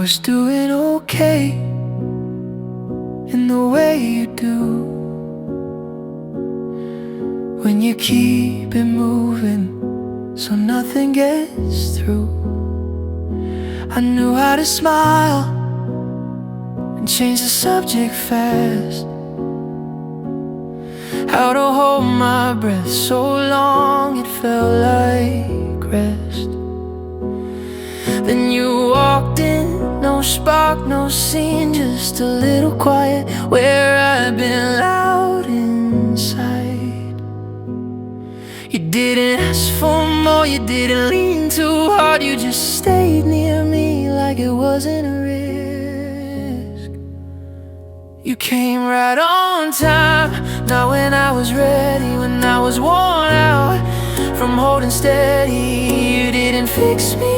was doing okay in the way you do, when you keep it moving so nothing gets through. I knew how to smile and change the subject fast, how to hold my breath so long it felt like rest. Then you walked in, no spark, no scene, just a little quiet where I've been loud inside. You didn't ask for more, you didn't lean too hard, you just stayed near me like it wasn't a risk. You came right on time, not when I was ready, when I was worn out from holding steady. You didn't fix me,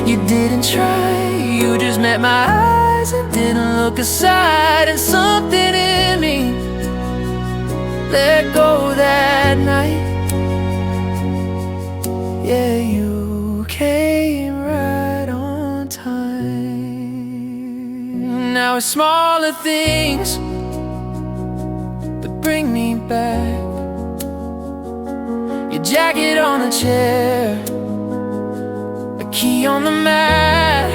you didn't try, you just met my eyes and didn't look aside. And something in me let go that night. Yeah, you came right on time. Now it's smaller things that bring me back. Your jacket on a chair, a key on the mat,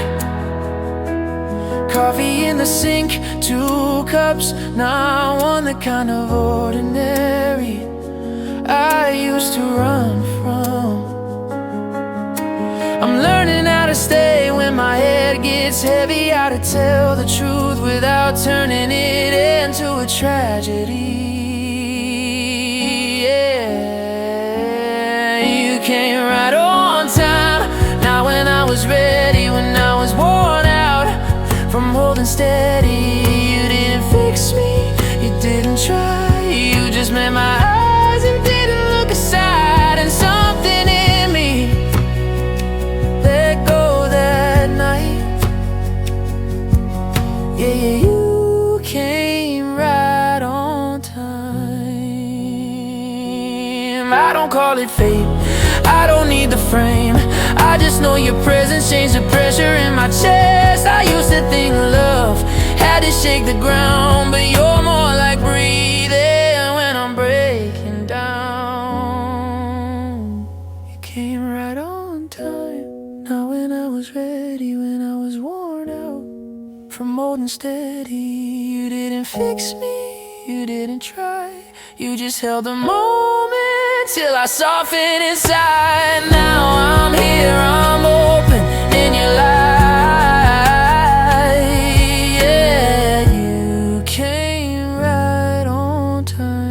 coffee in the sink, 2 cups, not one the kind of ordinary I used to run from. I'm learning how to stay when my head gets heavy, how to tell the truth without turning it into a tragedy. Yeah, you came right on time, not when I was ready, when I was worn out from holding steady. You didn't fix me, you didn't try, you just met my eyes and didn't look aside. And something in me let go that night. Yeah, you came right on time. I don't call it fate, I don't need the frame, I just know your presence changed the pressure in my chest. I used to think love had to shake the ground, but you're more like breathing when I'm breaking down. You came right on time, not when I was ready, when I was worn out from holding steady. You didn't fix me, you didn't try, you just held the moment till I softened inside. Now I'm here, I'm open in your light. Yeah, you came right on time.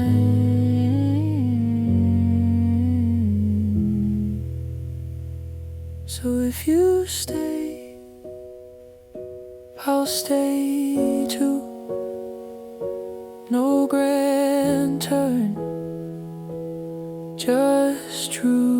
So if you stay, I'll stay too. No grand turn, just truth.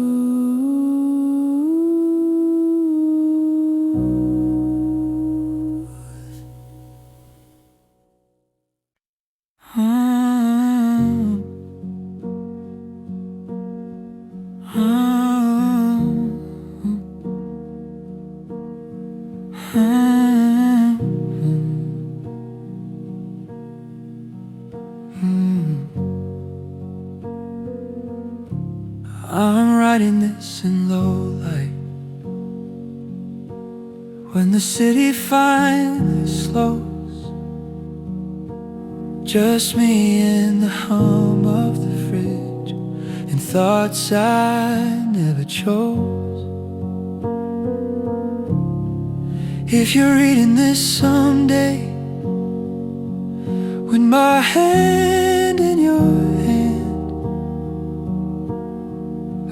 I'm writing this in low light, when the city finally slows, just me and the hum of the fridge, and thoughts I never chose. If you're reading this someday, with my hand in your hand,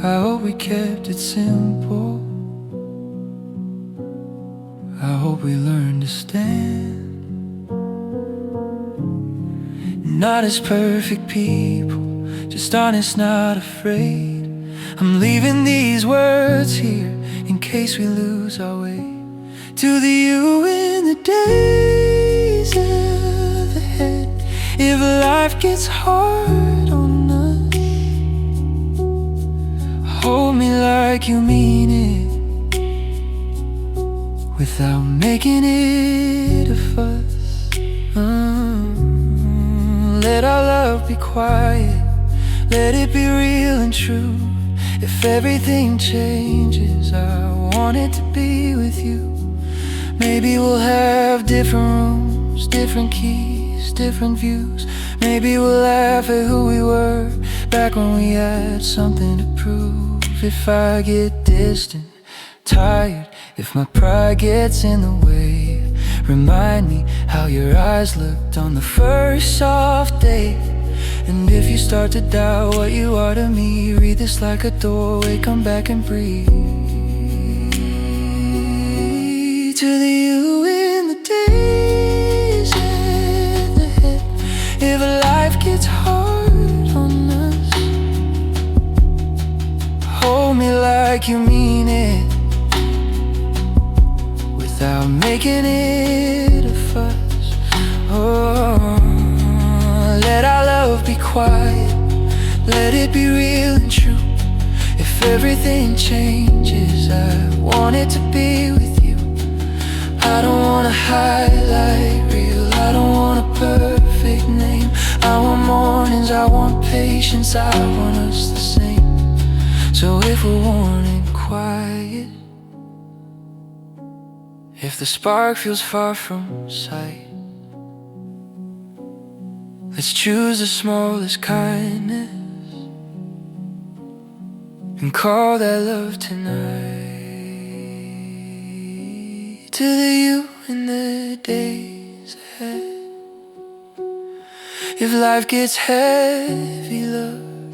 I hope we kept it simple, I hope we learned to stand. Not as perfect people, just honest, not afraid. I'm leaving these words here in case we lose our way. To the you in the days ahead, if life gets hard on us, hold me like you mean it, with without making it a fuss. Let our love be quiet, let it be real and true. If everything changes, I want it to be with you. Maybe we'll have different rooms, different keys, different views. Maybe we'll laugh at who we were back when we had something to prove. If I get distant, tired, if my pride gets in the way, remind me how your eyes looked on the first soft day. And if you start to doubt what you are to me, read this like a doorway, come back and breathe. To the you in the days ahead, if life gets hard on us, hold me like you mean it, without making it a fuss. Oh, let our love be quiet, let it be real and true. If everything changes, I want it to be with you. I don't want a highlight reel, I don't want a perfect name. I want mornings, I want patience, I want us the same. So if we're worn and quiet, if the spark feels far from sight, let's choose the smallest kindness and call that love tonight. To the you in the days ahead, if life gets heavy, love,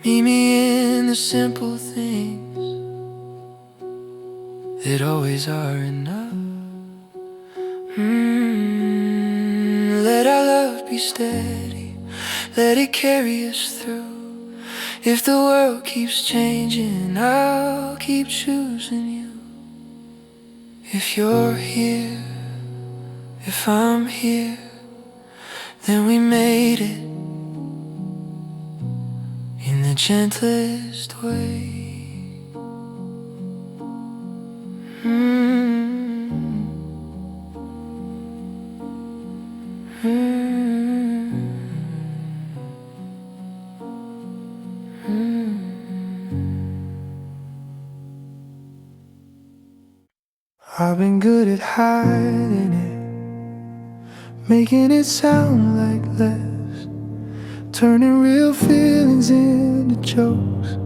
meet me in the simple things that always are enough. Let our love be steady, let it carry us through. If the world keeps changing, I'll keep choosing you. If you're here, if I'm here, then we made it in the gentlest way. I've been good at hiding it, making it sound like less, turning real feelings into jokes,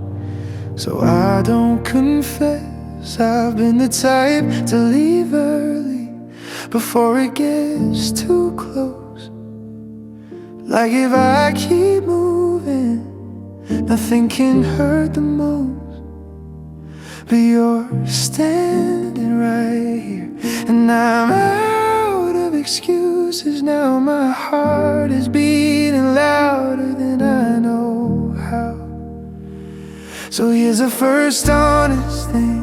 so I don't confess. I've been the type to leave early before it gets too close. Like if I keep moving, nothing can hurt the most. But you're standing right here, and I'm out of excuses now. My heart is beating louder than I know how. So here's the first honest thing: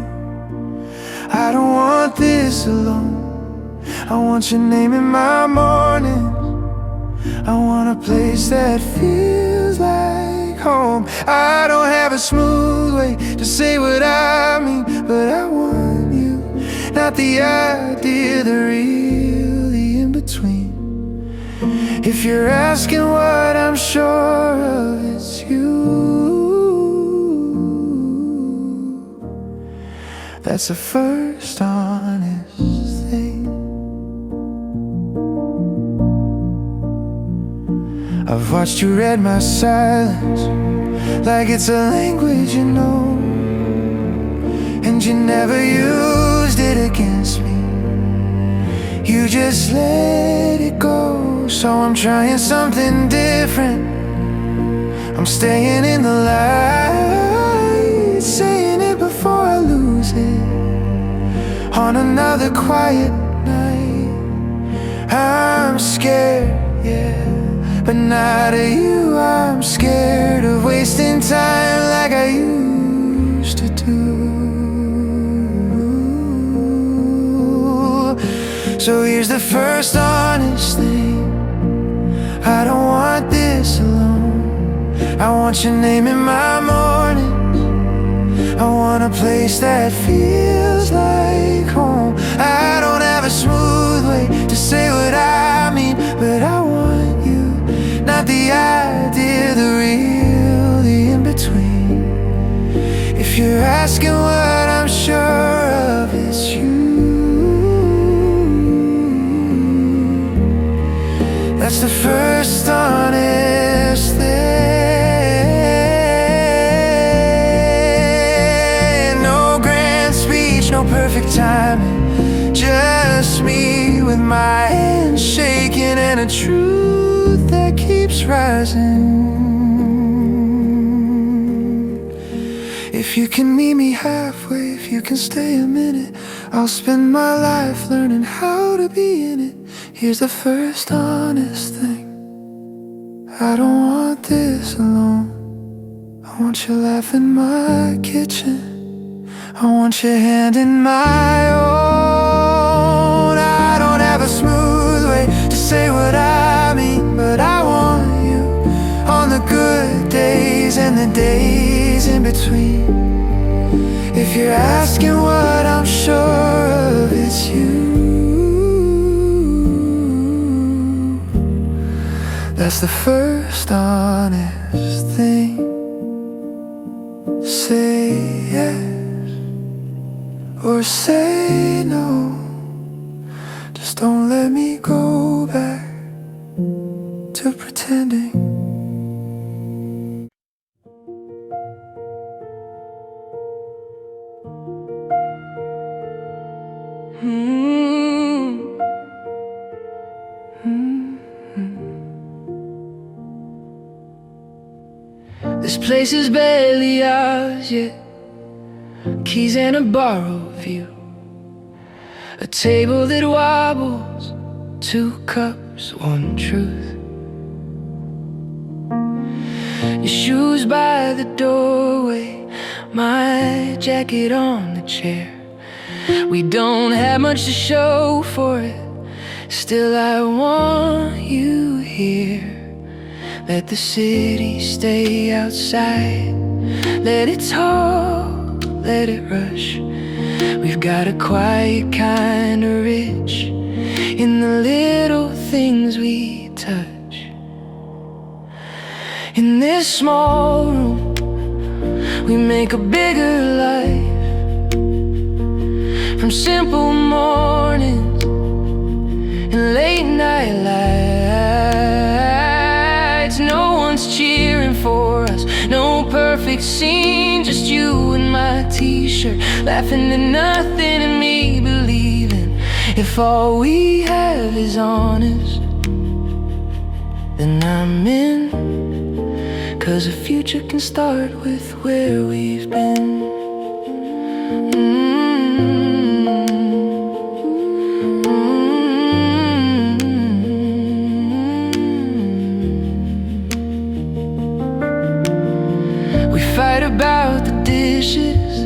I don't want this alone. I want your name in my mornings. I want a place that feels like home. I don't have a smooth way to say what I mean, but I want you, not the idea, the real, the in-between. If you're asking what I'm sure of, it's you. That's the first honest thing. I've watched you read my silence like it's a language you know, and you never used it against me. You just let it go. So I'm trying something different. I'm staying in the light, saying it before I lose it. On another quiet night, I'm scared, yeah, but not of you. I'm scared of wasting time like I used to do. So here's the first honest thing: I don't want this alone. I want your name in my morning. I want a place that feels like home. I don't have a smooth way to say what I mean, but I want you, not the idea, the real, the in-between. If you're asking what I'm sure of, it's you. That's the first honest thing. No grand speech, no perfect timing, just me with my hands shaking and a truth that keeps rising. If you can meet me halfway, if you can stay a minute, I'll spend my life learning how to be in it. Here's the first honest thing: I don't want this alone. I want your laugh in my kitchen, I want your hand in my own. I don't have a smooth way to say what I mean, but I want you on the good days and the days in between. If you're asking what I'm sure of, it's you. That's the first honest thing. Say yes or say no. Just don't let me go back to pretending. This place is barely ours yet. Keys and a borrowed view. A table that wobbles, 2 cups, 1 truth. Your shoes by the doorway, my jacket on the chair. We don't have much to show for it, still I want you here. Let the city stay outside, let it talk, let it rush. We've got a quiet kind of rich in the little things we touch. In this small room, we make a bigger life. From simple mornings and late night lights, no one's cheering for us, no perfect scene, just you and my t-shirt, laughing at nothing and me believing if all we have is honest, then I'm in. 'Cause the future can start with where we've been. Fight about the dishes,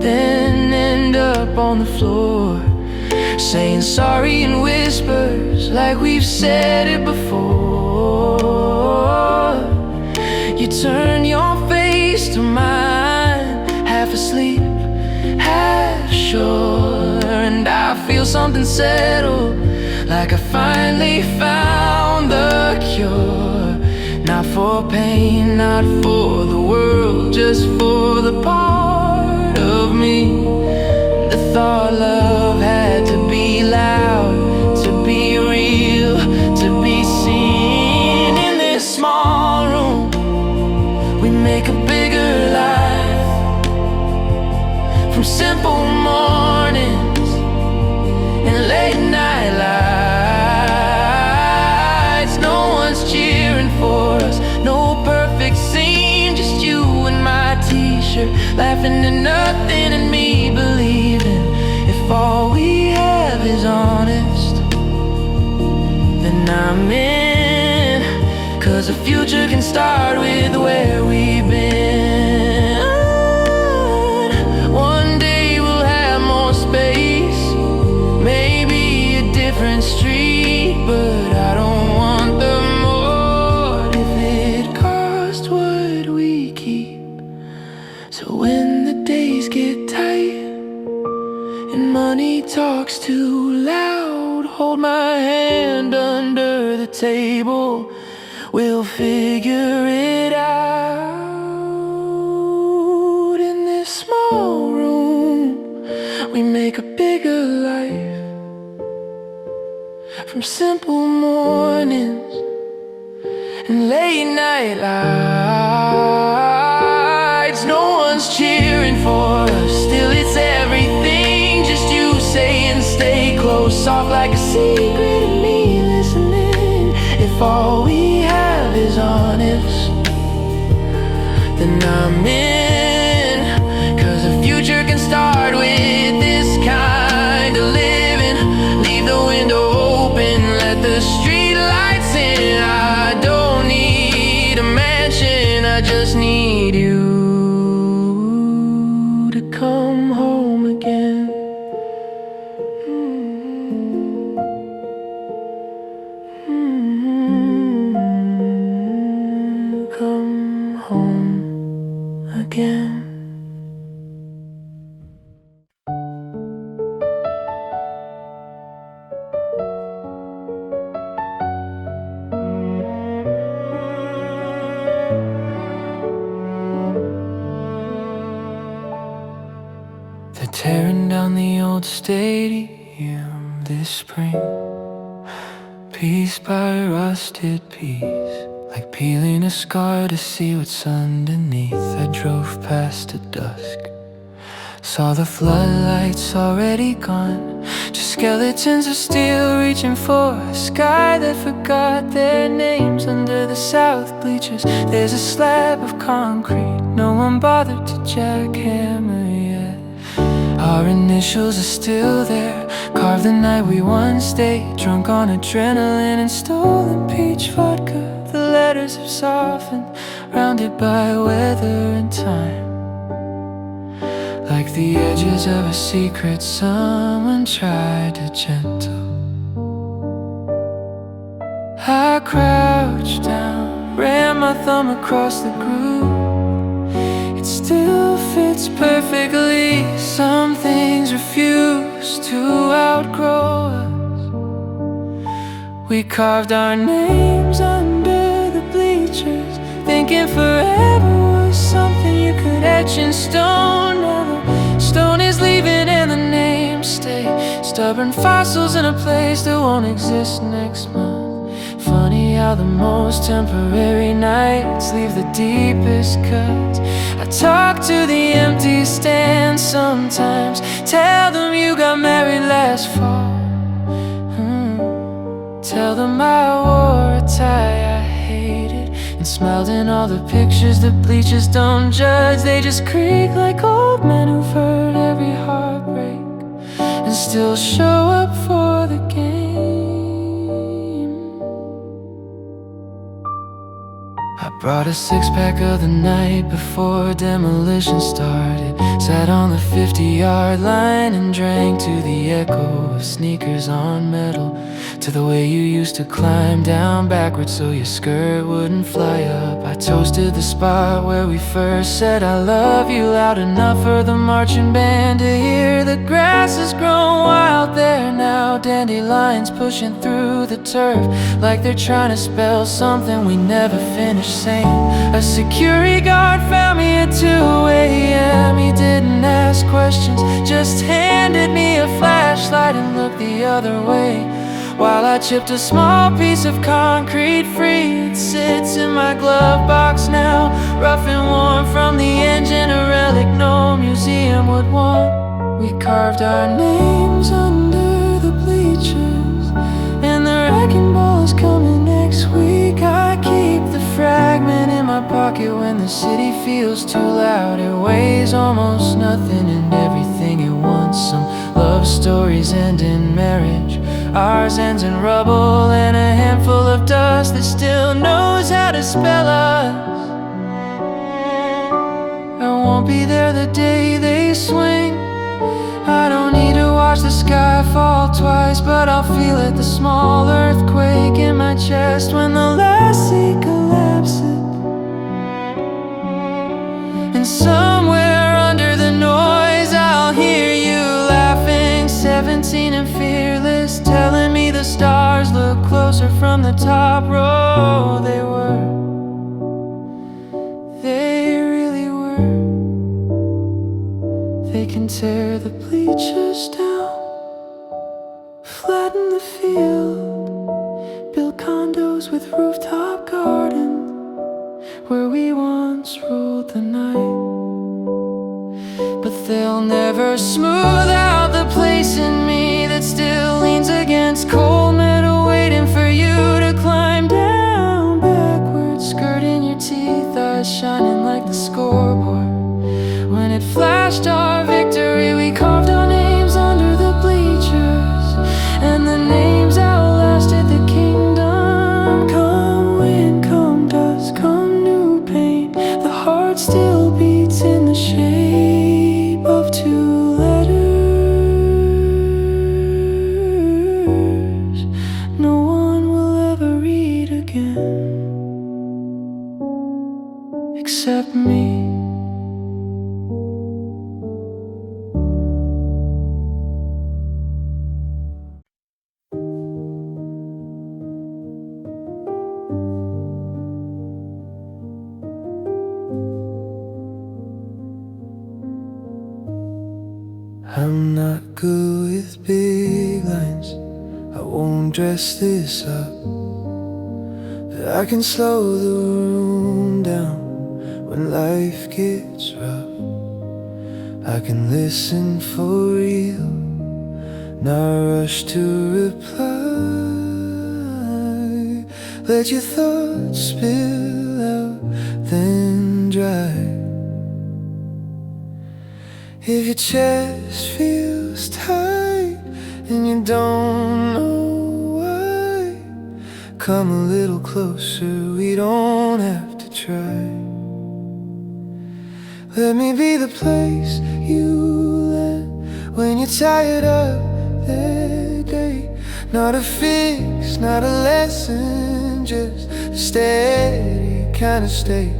then end up on the floor, saying sorry in whispers like we've said it before. You turn your face to mine, half asleep, half sure, and I feel something settle, like I finally found the cure. Not for pain, not for the world, just for the part of me that thought love had to be loud, to be real, to be seen. In this small room, we make a bigger life. From simple mornings and late night lights, no one's cheering for us, no perfect scene, just you and my t-shirt, laughing at nothing and me believing if all we have is honest, then I'm in. 'Cause the future can start with where we've been. One day we'll have more space, maybe a different street, but I don't want the more if it costs what we keep. So when the day hold my hand under the table. We'll figure it out. In this small room, we make a bigger life. From simple mornings and late night lights. No one's cheering for us, still it's everything. Just you saying stay close, soft like a secret, and me listening. If all we have is honest, then I'm in. 'Cause the future can start with this kind of living. Leave the window open, let the street lights in. I don't need a mansion, I just need you to come home again. Come home again. They're tearing down the old stadium this spring, piece by rusted piece, like peeling a scar to see what's underneath. I drove past at dusk, saw the floodlights already gone, just skeletons of steel reaching for a sky that forgot their names. Under the south bleachers, there's a slab of concrete no one bothered to jackhammer yet. Our initials are still there, carved the night we once stayed, drunk on adrenaline and stolen peach vodka. The letters have softened, rounded by weather and time, like the edges of a secret someone tried to gentle. I crouched down, ran my thumb across the groove. It still fits perfectly. Some things refuse to outgrow us. We carved our names under the bleachers, thinking forever was something you could etch in stone. Now the stone is leaving and the names stay, stubborn fossils in a place that won't exist next month. Funny how the most temporary nights leave the deepest cuts. I talk to the empty stand sometimes, tell them you got married last fall. Tell them I wore a tie I hated and smiled in all the pictures. The bleachers don't judge, they just creak like old men who've heard every heartbreak and still show up for the game. I brought a six-pack of the night before demolition started, sat on the 50-yard line and drank to the echo of sneakers on metal, to the way you used to climb down backwards so your skirt wouldn't fly up. I toasted the spot where we first said I love you loud enough for the marching band to hear. The grass has grown wild there now, dandelions pushing through the turf like they're trying to spell something we never finished saying. A security guard found me at 2 a.m. He didn't ask questions, just handed me a flashlight and looked the other way, while I chipped a small piece of concrete free. It sits in my glove box now, rough and worn from the engine, a relic no museum would want. We carved our names under the bleachers, and the wrecking ball is coming next week. I keep the fragment in my pocket when the city feels too loud. It weighs almost nothing and everything at once. Some love stories end in marriage, ours ends in rubble and a handful of dust that still knows how to spell us. I won't be there the day they swing. I don't need to watch the sky fall twice, but I'll feel it, the small earthquake in my chest when the last sea collapses. And somewhere under the noise I'll hear you laughing, 17 and fearless, telling me the from the top row. They really were. They can tear the bleachers down, flatten the field, build condos with rooftop gardens where we once ruled the night. But they'll never smooth out the place in me that still leans against cold metal, waiting for you to climb down backwards, skirt in your teeth, eyes shining like the scoreboard. When it flashed our victory, we carved our names under the bleachers, and the names outlasted the kingdom. Come wind, come dust, come new pain, the heart still beats in the shape of two letters no one will ever read again except me. I'm not good with big lines, I won't dress this up, but I can slow the room down when life gets rough. I can listen for real, not rush to reply. Let your thoughts spill out, then dry. If your chest feels tight and you don't know why, come a little closer, we don't have to try. Let me be the place you land when you're tired of the day. Not a fix, not a lesson, just a steady kind of state.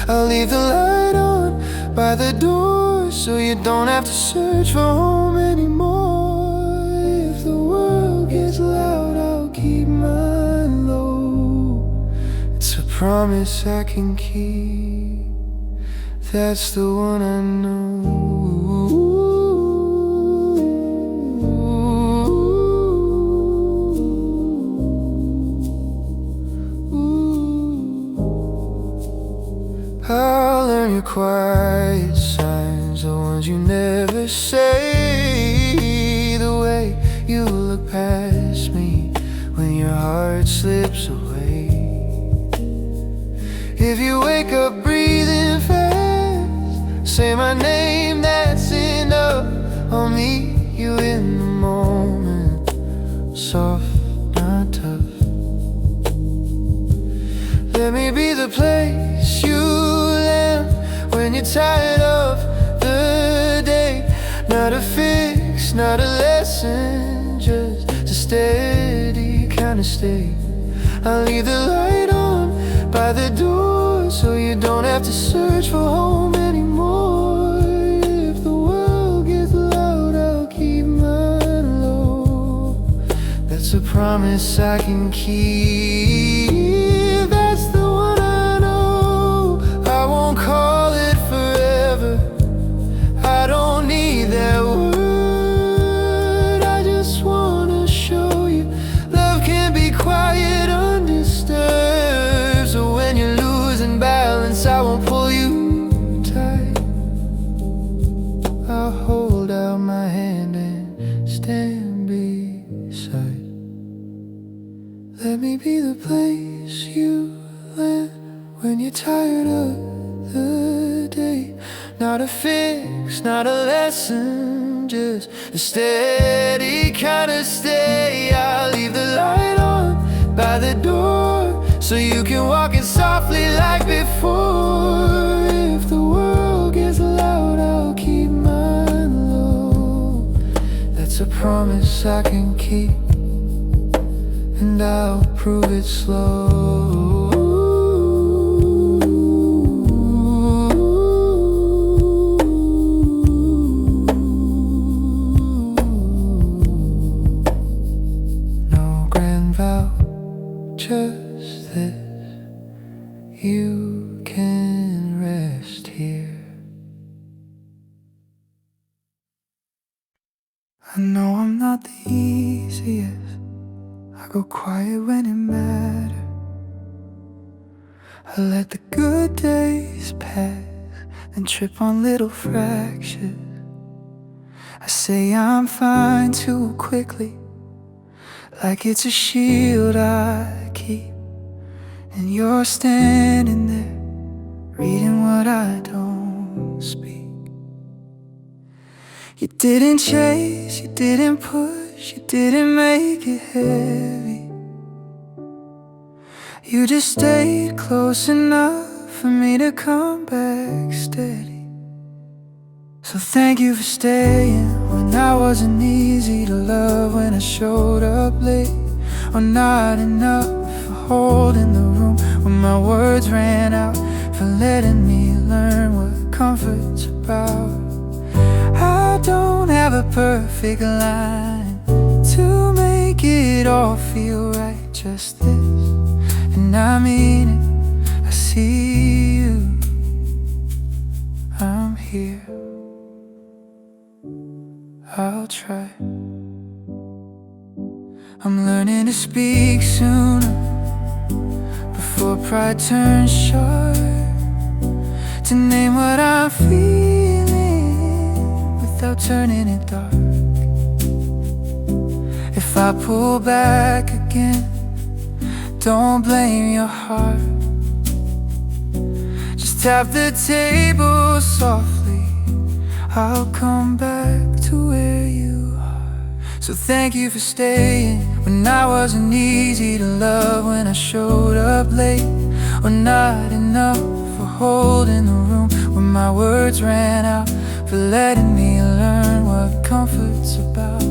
I'll leave the light on by the door so you don't have to search for home anymore. If the world gets loud, I'll keep mine low. It's a promise I can keep, that's the one I know. I'll learn your quiet signs, the ones you never say. The way you look past me when your heart slips away. If you wake up breathing fast, say my name, that's enough. I'll meet you in the moment, soft, not tough. Let me be the place you land when you're tired of the day. Not a fix, not a lesson, just a steady kind of state. I'll leave the light on by the door so you don't have to search for home anymore. If the world gets loud, I'll keep mine low. That's a promise I can keep, that's the one I know. I won't call it forever, I don't need that word. I just wanna show you love can be quiet, undisturbed. So when you're losing balance, I won't pull you tight. I'll hold out my hand and stand beside. Let me be the place you land when you're tired of the day. Not a fix, not a lesson, just a steady kind of stay. I'll leave the light on by the door so you can walk in softly like before. If the world gets loud, I'll keep mine low. That's a promise I can keep, and I'll prove it slow. just this. You can rest here. I know I'm not the easiest. I go quiet when it matters. I let the good days pass and trip on little fractures. I say I'm fine too quickly, like it's a shield I keep. And you're standing there, reading what I don't speak. You didn't chase, you didn't push, you didn't make it heavy. You just stayed close enough for me to come back steady. So thank you for staying when I wasn't easy to love, when I showed up late or not enough, for holding the room when my words ran out, for letting me learn what comfort's about. I don't have a perfect line to make it all feel right, just this, and I mean it. I see you, I'm here. I'll try. I'm learning to speak sooner, before pride turns sharp, to name what I'm feeling without turning it dark. If I pull back again, don't blame your heart. Just tap the table softly, I'll come back to where you are. So thank you for staying when I wasn't easy to love, when I showed up late or not enough, for holding the room when my words ran out, for letting me learn what comfort's about.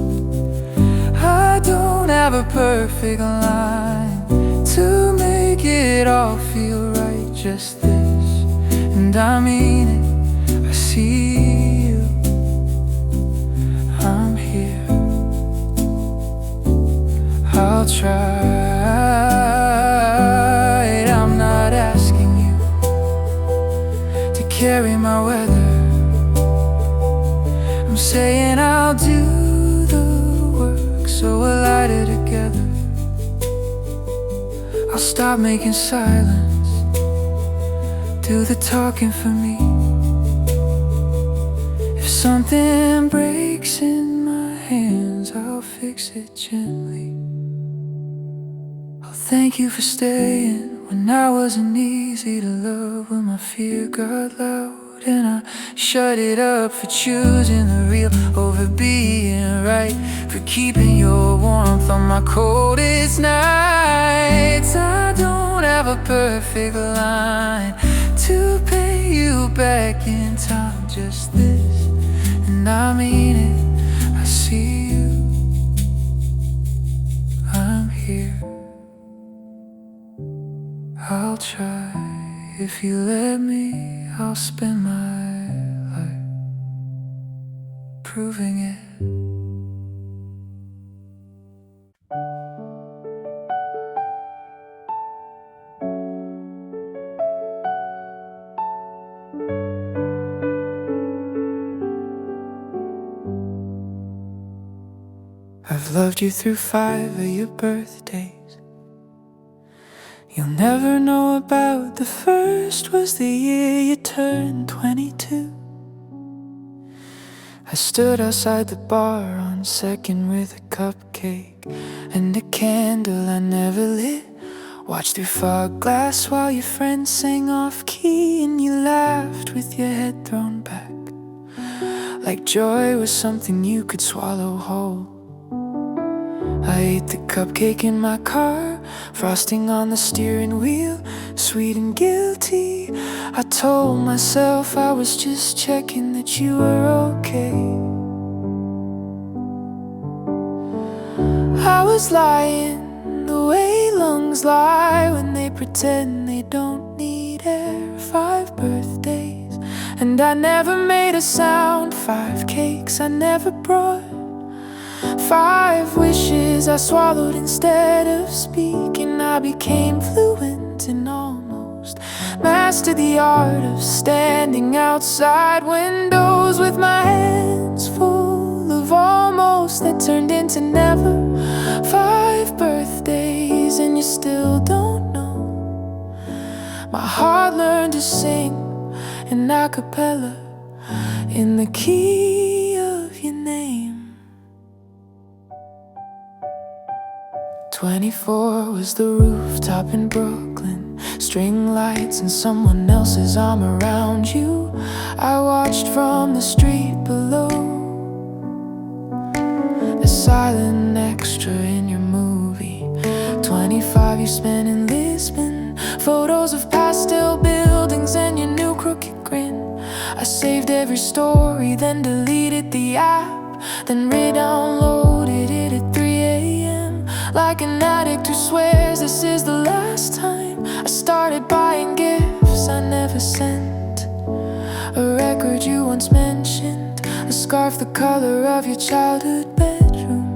I don't have a perfect line to make it all feel right, just this, and I mean it. I see you, I'm here. I'll try. I'm not asking you to carry my weather. I'm saying I'll do the work, so we'll light it together. I'll stop making silence do the talking for me. If something breaks in my hands, I'll fix it gently. I'll thank you for staying when I wasn't easy to love, when my fear got loud and I shut it up, for choosing the real over being right, for keeping your warmth on my coldest nights. I don't have a perfect line to pay you back in time, just this, and I mean it. I see you, I'm here. I'll try. If you let me, I'll spend my life proving it. I've loved you through 5 of your birthdays. You'll never know about the first, was the year you turned 22. I stood outside the bar on 2nd with a cupcake and a candle I never lit. Watched through fog glass while your friends sang off key, and you laughed with your head thrown back, like joy was something you could swallow whole. I ate the cupcake in my car, frosting on the steering wheel, sweet and guilty. I told myself I was just checking that you were okay. I was lying the way lungs lie when they pretend they don't need air. 5 birthdays and I never made a sound. 5 cakes I never brought. 5 wishes I swallowed instead of speaking. I became fluent in almost. Mastered the art of standing outside windows with my hands full of almost that turned into never. 5 birthdays and you still don't know. My heart learned to sing in a cappella in the key of your name. 24 was the rooftop in Brooklyn, string lights and someone else's arm around you. I watched from the street below, a silent extra in your movie. 25 you spent in Lisbon, photos of pastel buildings and your new crooked grin. I saved every story, then deleted the app, then re-downloaded it at 3 a.m. Like an addict who swears this is the last time. I started buying gifts I never sent, a record you once mentioned, a scarf the color of your childhood bedroom,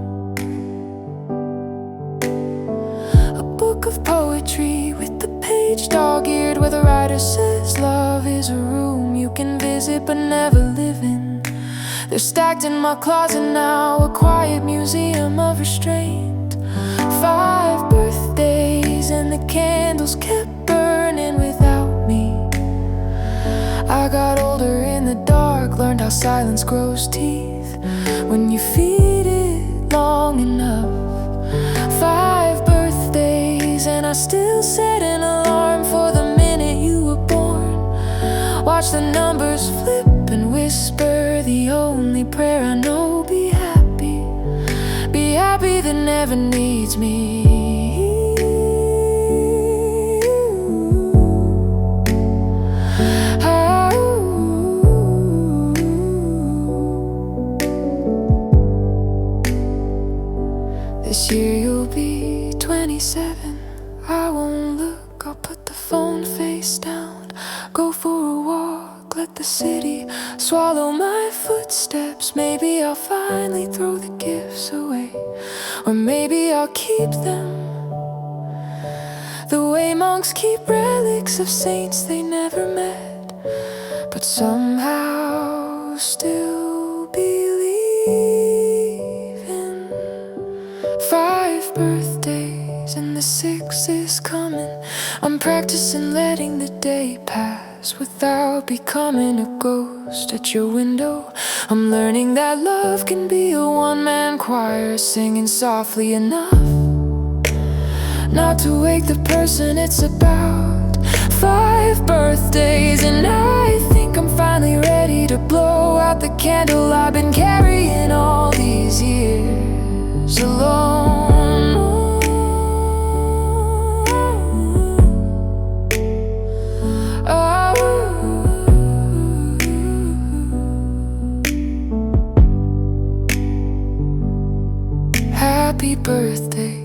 a book of poetry with the page dog-eared where the writer says love is a room you can visit but never live in. They're stacked in my closet now, a quiet museum of restraint. 5 birthdays and the candles kept burning without me. I got older in the dark, learned how silence grows teeth when you feed it long enough. 5 birthdays and I still set an alarm for the minute you were born. Watch the numbers flip and whisper the only prayer I know: be happy. Be happy that never needs me. This year you'll be 27. I won't look, I'll put the phone face down, go for a walk, let the city swallow my footsteps. Maybe I'll finally throw the gifts away, or maybe I'll keep them the way monks keep relics of saints they never met, but somehow still believe in. 5 birthdays and the 6th is coming. I'm practicing letting the day pass without becoming a ghost at your window. I'm learning that love can be a one-man choir singing softly enough not to wake the person it's about. 5 birthdays and I think I'm finally ready to blow out the candle I've been carrying all these years alone. Happy birthday,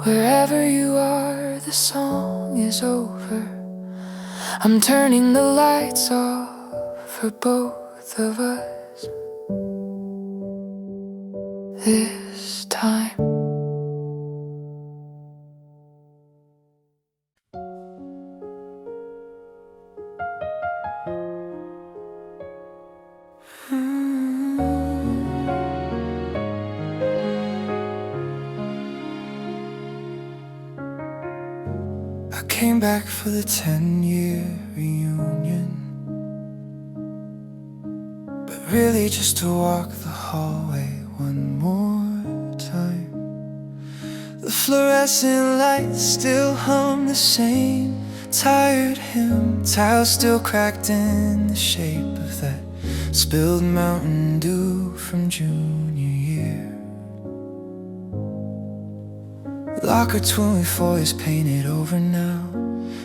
wherever you are, the song is over. I'm turning the lights off for both of us this time. I came back for the 10-year reunion, but really just to walk the hallway one more time. The fluorescent lights still hum the same tired hymn, tiles still cracked in the shape of that spilled Mountain Dew from junior year. Locker 24 is painted over now,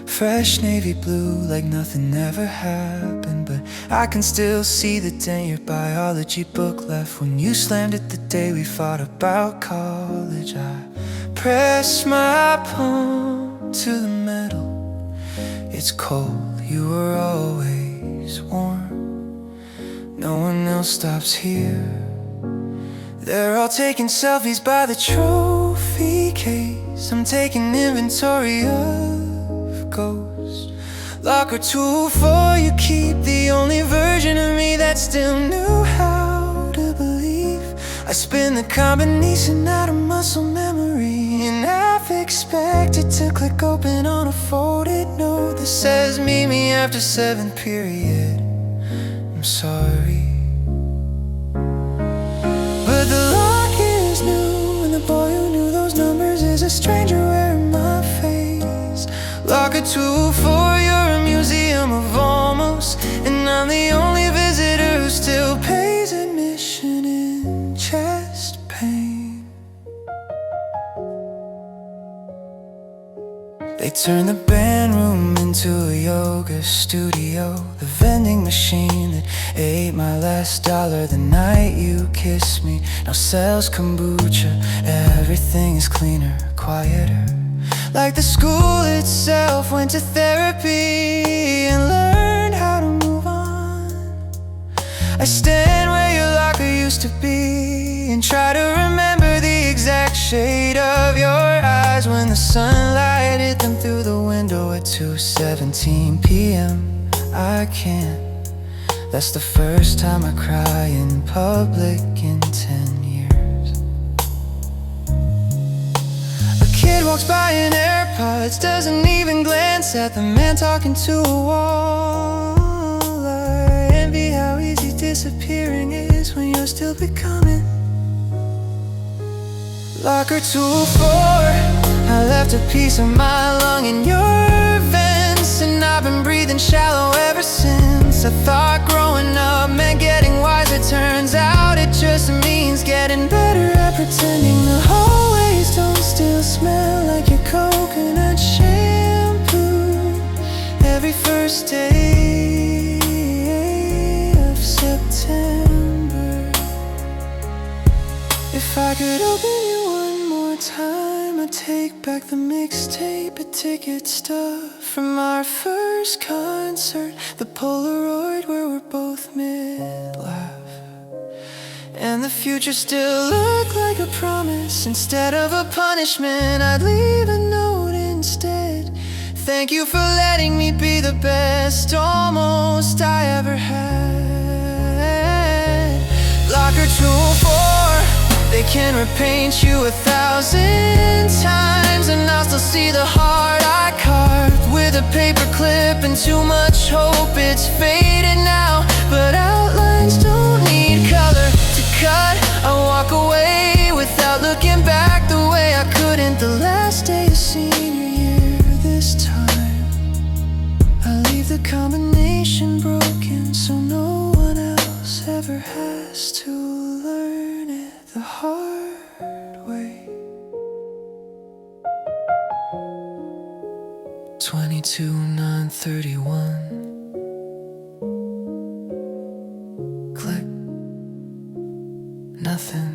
fresh navy blue like nothing ever happened. But I can still see the dent your biology book left when you slammed it the day we fought about college. I pressed my palm to the metal. It's cold, you were always warm. No one else stops here. They're all taking selfies by the trophy case, I'm taking inventory of ghosts. Locker 204 you keep, the only version of me that still knew how to believe. I spin the combination out of muscle memory, and I've expected to click open on a folded note that says meet me after 7 period. I'm sorry, but the lock is new, and the boy who knew those numbers is a stranger wearing my face. Locker 204, you're a museum of almost, and I'm the only visitor who still pays admission in chest pain. They turned the band room into a yoga studio, the vending machine that ate my last dollar the night you kissed me now sells kombucha. Everything is cleaner, quieter, like the school itself went to therapy and learned how to move on. I stand where your locker used to be and try to remember the exact shade of your eyes when the sunlight hit them through the window at 2:17 p.m. I can't. That's the first time I cry in public in 10 years. A kid walks by in AirPods, doesn't even glance at the man talking to a wall. I envy how easy disappearing is when you're still becoming. Locker 204, I left a piece of my lung in your vents, and I've been breathing shallow ever since. I thought growing up meant getting wiser, turns out it just means getting better at pretending the hallways don't still smell like your coconut shampoo every first day of September. If I could open you one more time, I'd take back the mixtape, a ticket stub from our first concert, the Polaroid where we're both mid-laugh, and the future still looked like a promise. Instead of a punishment, I'd leave a note instead. Thank you for letting me be the best almost I ever had. Locker 204, they can repaint you 1,000 times, and I'll still see the heart I carved with a paper clip and too much hope. It's faded now, but outlines don't need color to cut. I walk away without looking back the way I couldn't the last day of senior year. This time I leave the combination broken so no one else ever has to learn it the hard way. 22/9/31. Click. Nothing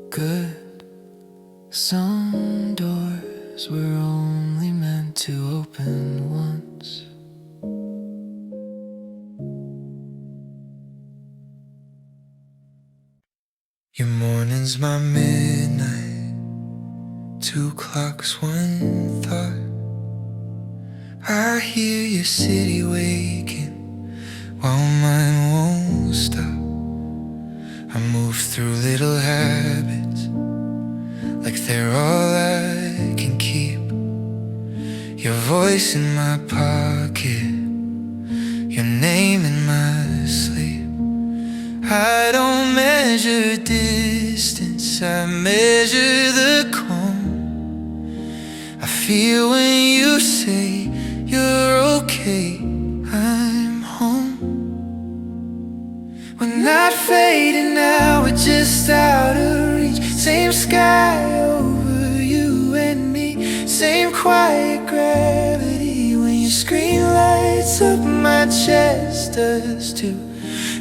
good. Some doors were only meant to open once. Your morning's my midnight, 2 clocks, 1 thought. I hear your city waking while mine won't stop. I move through little habits like they're all I can keep. Your voice in my pocket, your name in my sleep. I don't measure distance, I measure the calm. I feel when you say you're okay, I'm home. We're not fading now, we're just out of reach. Same sky over you and me, same quiet gravity. When your screen lights up, my chest does too.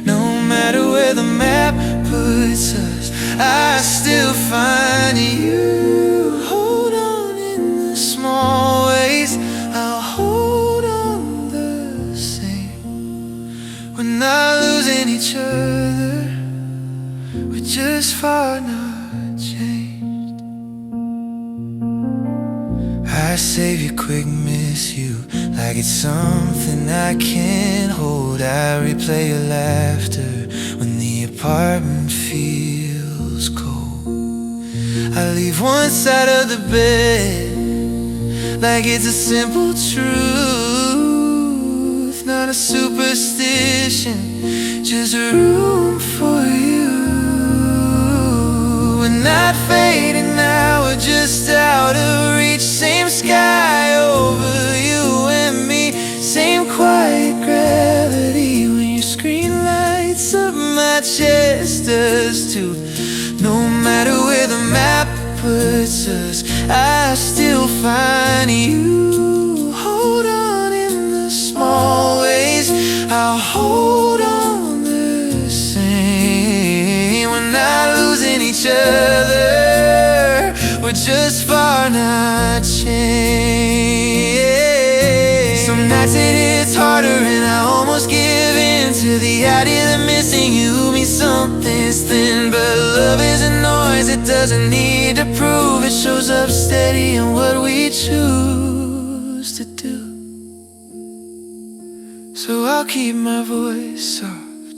No matter where the map puts us, I still find you. Hold on in the small ways, I'll hold on the same. We're not losing each other, we're just far not changed. I save you quick, miss you like it's something I can't hold. I replay your laughter when the apartment feels cold. I leave one side of the bed like it's a simple truth, not a superstition, just a room for you. We're not fading now, we're just out of reach. Same sky over you and me, same quiet gravity when your screen lights up my chest does too. No matter where the map puts us, I still find you. Hold on in the small ways, I'll hold on the same. We're not losing each other, we're just far not changed. Some nights it hits harder and I almost give in to the idea that missing you means something's thin. But love isn't noise, it doesn't need to prove. It shows up steady in what we choose to do. So I'll keep my voice soft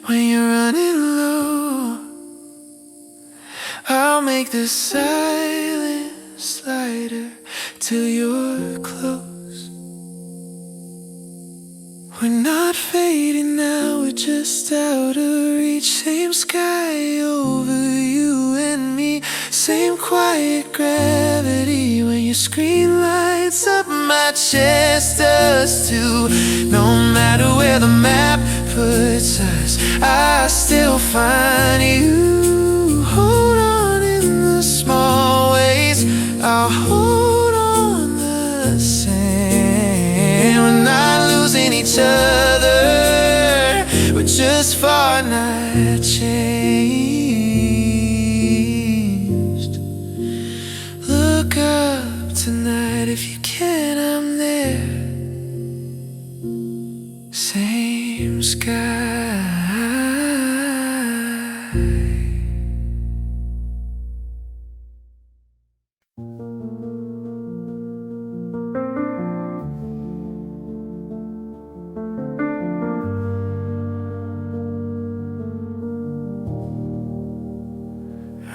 when you're running low. I'll make the silence lighter till you're close. We're not fading now, we're just out of reach. Same sky over you and me, same quiet gravity when your screen lights up my chest does too. No matter where the map puts us, I still find you. Hold on in the small ways, I'll hold on the same. We're not losing each other, we're just far not changed. Look up tonight if you can, I'm there. Same sky.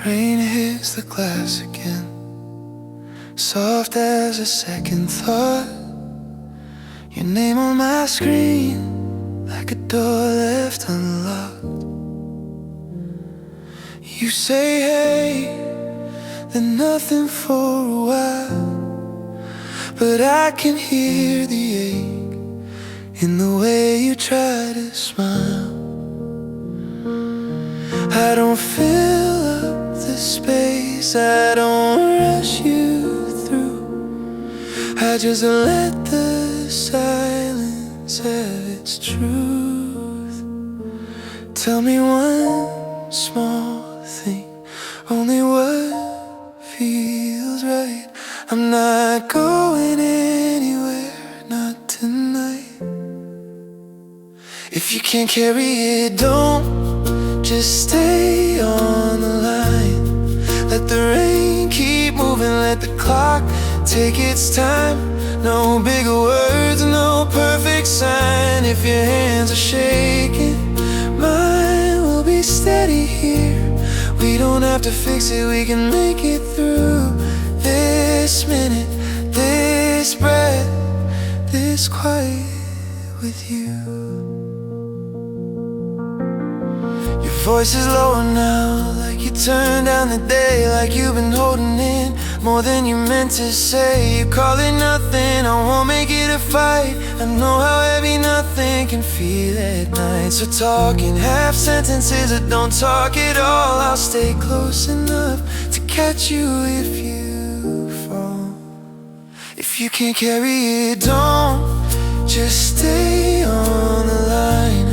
Rain hits the glass again, soft as a second thought. Your name on my screen, like a door left unlocked. You say hey, then nothing for a while, but I can hear the ache in the way you try to smile. I don't fill up the space, I don't rush you through. I just let the silence have its truth. Tell me one small thing, only what feels right. I'm not going anywhere, not tonight. If you can't carry it, don't. Just stay on the line. Let the rain keep moving, let the clock take its time. No bigger words, no perfect sign. If your hands are shaking, mine will be steady here. We don't have to fix it, we can make it through this minute, this breath, this quiet with you. Your voice is lower now, like you turned down the day, like you've been holding in more than you meant to say. You call it nothing, I won't make it a fight. I know how heavy nothing can feel at night. So talk in half sentences or don't talk at all. I'll stay close enough to catch you if you fall. If you can't carry it, don't. Just stay on the line.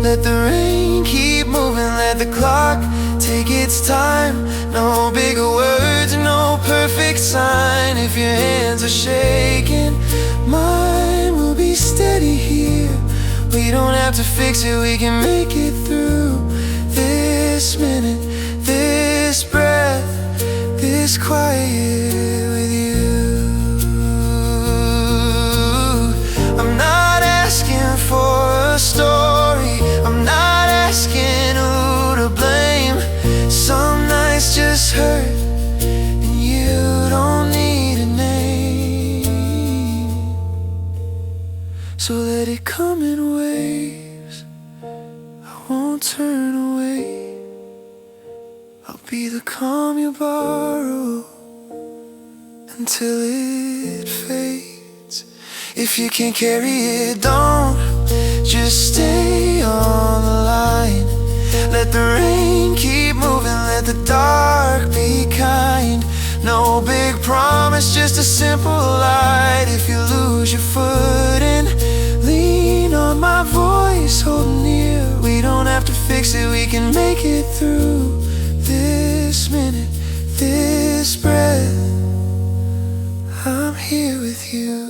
Let the rain keep moving, let the clock take its time. No bigger words, no perfect sign. If your hands are shaking, mine will be steady here. We don't have to fix it, we can make it through this minute, this breath, this quiet with you. it come in waves. I won't turn away. I'll be the calm you borrow until it fades. If you can't carry it, don't. Just stay on the line. Let the rain keep moving, let the dark be kind. No big promise, just a simple light. If you lose your footing, lean on my voice, hold near. We don't have to fix it, we can make it through this minute, this breath. I'm here with you.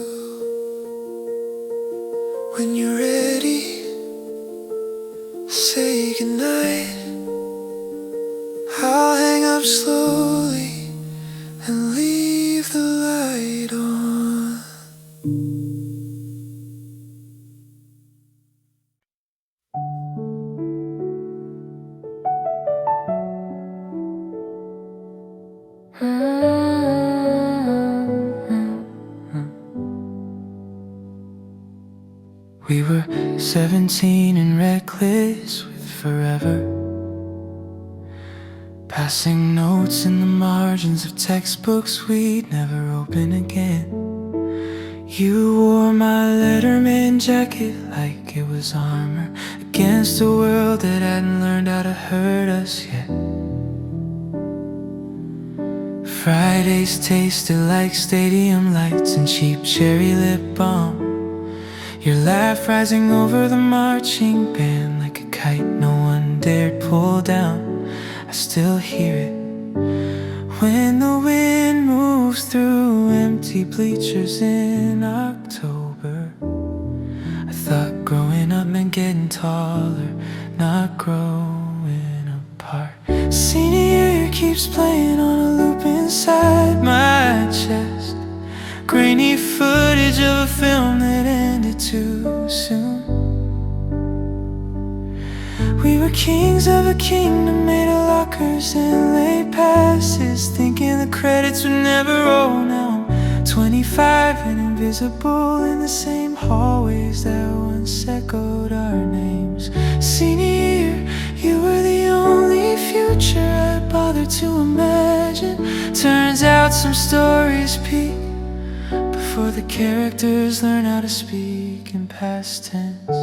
When you're ready, say goodnight. I'll hang up slowly and leave the light on. We were 17 and reckless with forever, passing notes in the margins of textbooks we'd never open again. You wore my Letterman jacket like it was armor against a world that hadn't learned how to hurt us yet. Fridays tasted like stadium lights and cheap cherry lip balm. Your laugh rising over the marching band like a kite no one dared pull down. I still hear it when the wind moves through empty bleachers in October. I thought growing up meant getting taller, not growing apart. Senior year keeps playing on a loop inside my chest. Grainy footage of a film that ended too soon. We were kings of a kingdom made of lockers and late passes, thinking the credits would never roll. Now I'm 25 and invisible in the same hallways that once echoed our names. Senior year, you were the only future I bothered to imagine. Turns out some stories peak before the characters learn how to speak in past tense.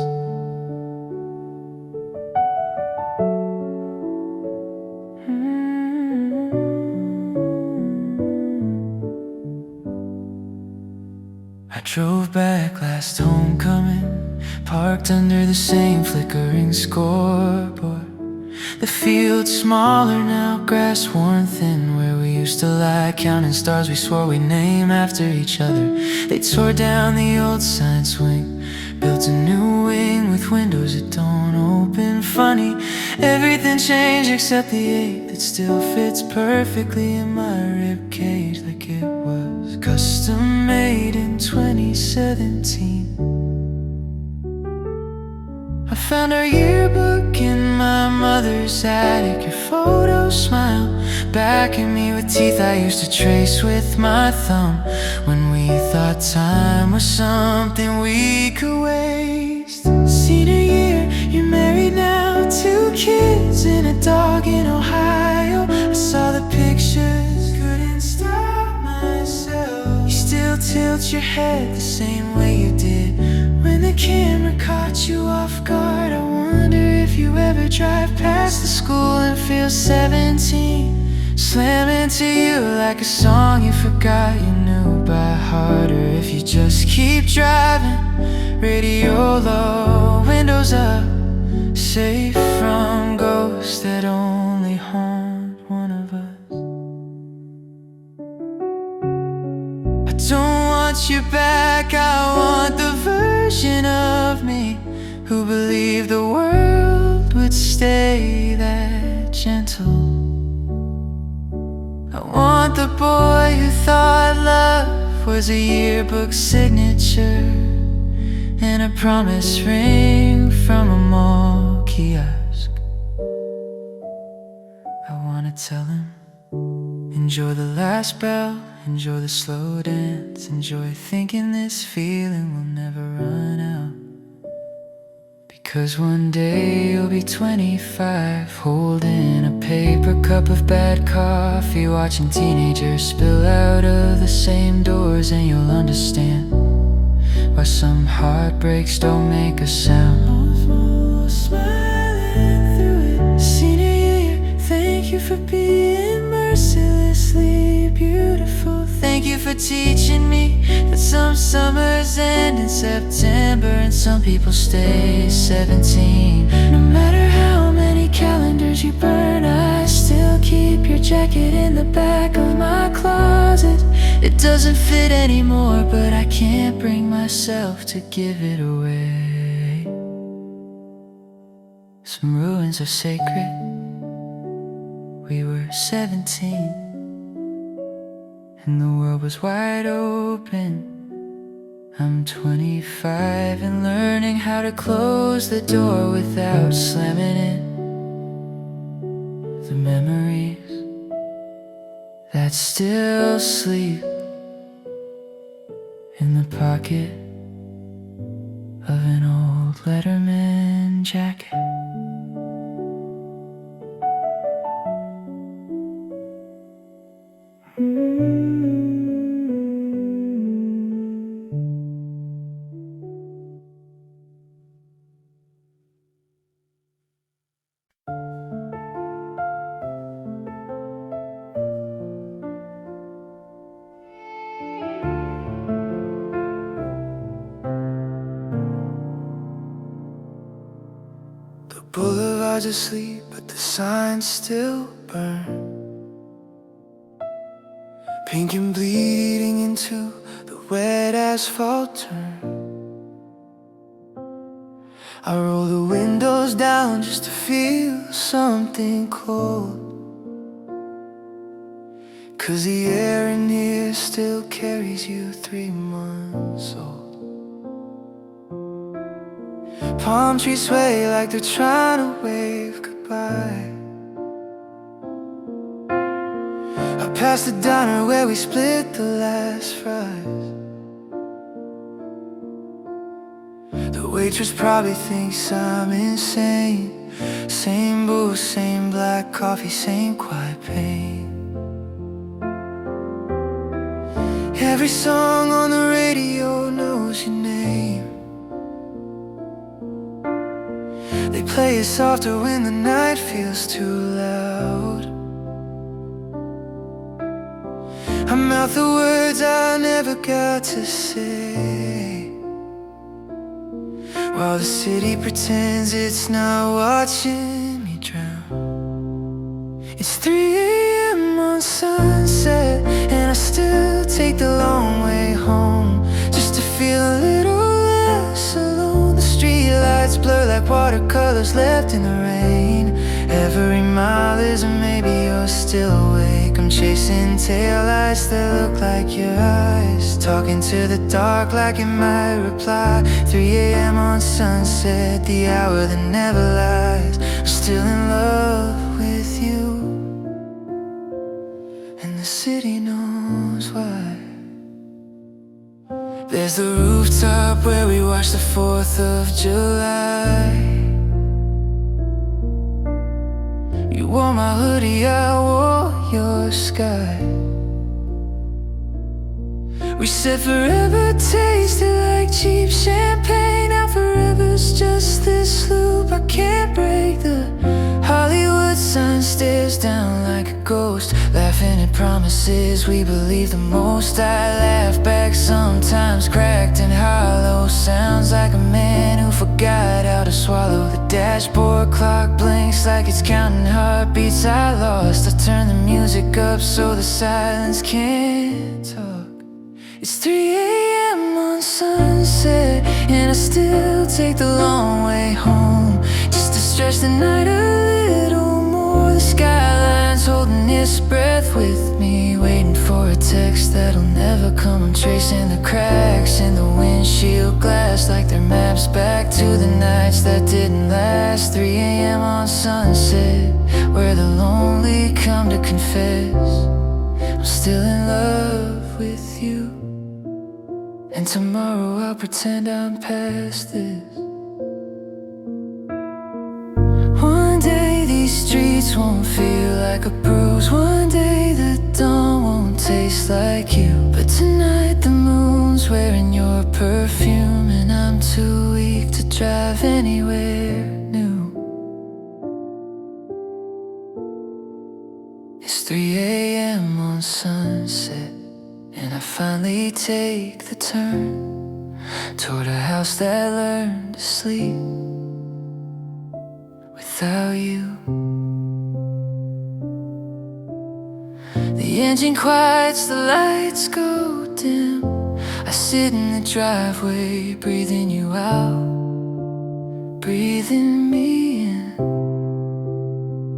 I drove back last homecoming, parked under the same flickering scoreboard. The field's smaller now, grass worn thin. Where we used to lie counting stars we swore we'd name after each other. They tore down the old science wing, built a new wing with windows that don't open. Funny, everything changed except the ache that still fits perfectly in my rib cage, like it was custom made in 2017. I found our yearbook in my mother's attic. Your photo smile back at me with teeth I used to trace with my thumb, when we thought time was something we could waste. Senior year, you're married now, 2 kids and a dog in Ohio. I saw the pictures, couldn't stop myself. You still tilt your head the same way you did when the camera caught you off guard. I wonder if you ever drive past the school and feel 17, slam into you like a song you forgot you knew by heart. Or if you just keep driving, radio low, windows up, safe from ghosts that only haunt one of us. I don't want you back, I want the version of me who believed the world would stay that gentle. I want the boy who thought love was a yearbook signature and a promise ring from a mall kiosk. I wanna tell him, enjoy the last bell, enjoy the slow dance, enjoy thinking this feeling will never run out. 'Cause one day you'll be 25, holding a paper cup of bad coffee, watching teenagers spill out of the same doors, and you'll understand why some heartbreaks don't make a sound. Smiling through it, senior year, thank you for being mercilessly beautiful. Thank you for teaching me that some summers end in September and some people stay 17. No matter how many calendars you burn, I still keep your jacket in the back of my closet. It doesn't fit anymore, but I can't bring myself to give it away. Some ruins are sacred. We were 17 and the world was wide open. I'm 25 and learning how to close the door without slamming it. The memories that still sleep in the pocket of an old Letterman jacket. The boulevard's asleep, but the signs still burn, pink and bleeding into the wet asphalt turn. I roll the windows down just to feel something cold, 'cause the air in here still carries you 3 months old. Palm trees sway like they're trying to wave goodbye. I passed the diner where we split the last fries. The waitress probably thinks I'm insane. Same booze, same black coffee, same quiet pain. Every song on the radio knows your name. They play it softer when the night feels too loud. I mouth the words I never got to say, while the city pretends it's not watching me drown. It's 3 AM on Sunset, and I still take the long way home, just to feel a little less alone. The streetlights blur like watercolors left in the rain. Every mile is a maybe you're still awake. I'm chasing taillights that look like your eyes, talking to the dark like it might reply. 3 AM on Sunset, the hour that never lies. I'm still in love with you, and the city knows why. There's the rooftop where we watch the 4th of July. You wore my hoodie, I wore your sky. We said forever tasted like cheap champagne. Now forever's just this loop I can't break. The Hollywood sun stares down like a ghost, laughing at promises we believe the most. I laugh back sometimes, cracked and hollow. Sounds like a man who forgot how to swallow. The dashboard clock blinks like it's counting heartbeats I lost. I turn the music up so the silence can't talk. It's 3 AM on Sunset, and I still take the long way home, just to stretch the night a little more. The skyline's holding its breath with me, waiting for a text that'll never come. I'm tracing the cracks in the windshield glass like they're maps back to the nights that didn't last. 3 AM on Sunset, where the lonely come to confess I'm still in love with you, and tomorrow I'll pretend I'm past this. streets won't feel like a bruise. One day the dawn won't taste like you. But tonight the moon's wearing your perfume, and I'm too weak to drive anywhere new. It's 3 a.m. on Sunset, and I finally take the turn toward a house that learned to sleep without you. The engine quiets, the lights go dim. I sit in the driveway, breathing you out, breathing me in.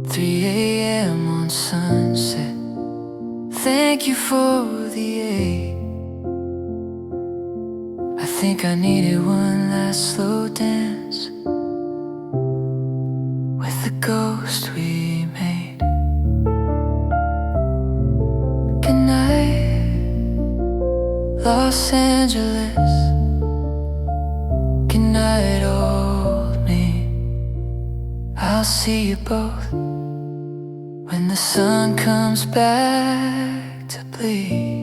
3 a.m. on Sunset. Thank you for the aid. I think I needed one last slow dance with the ghost we made. Good night, Los Angeles. Good night, old me. I'll see you both when the sun comes back to bleed.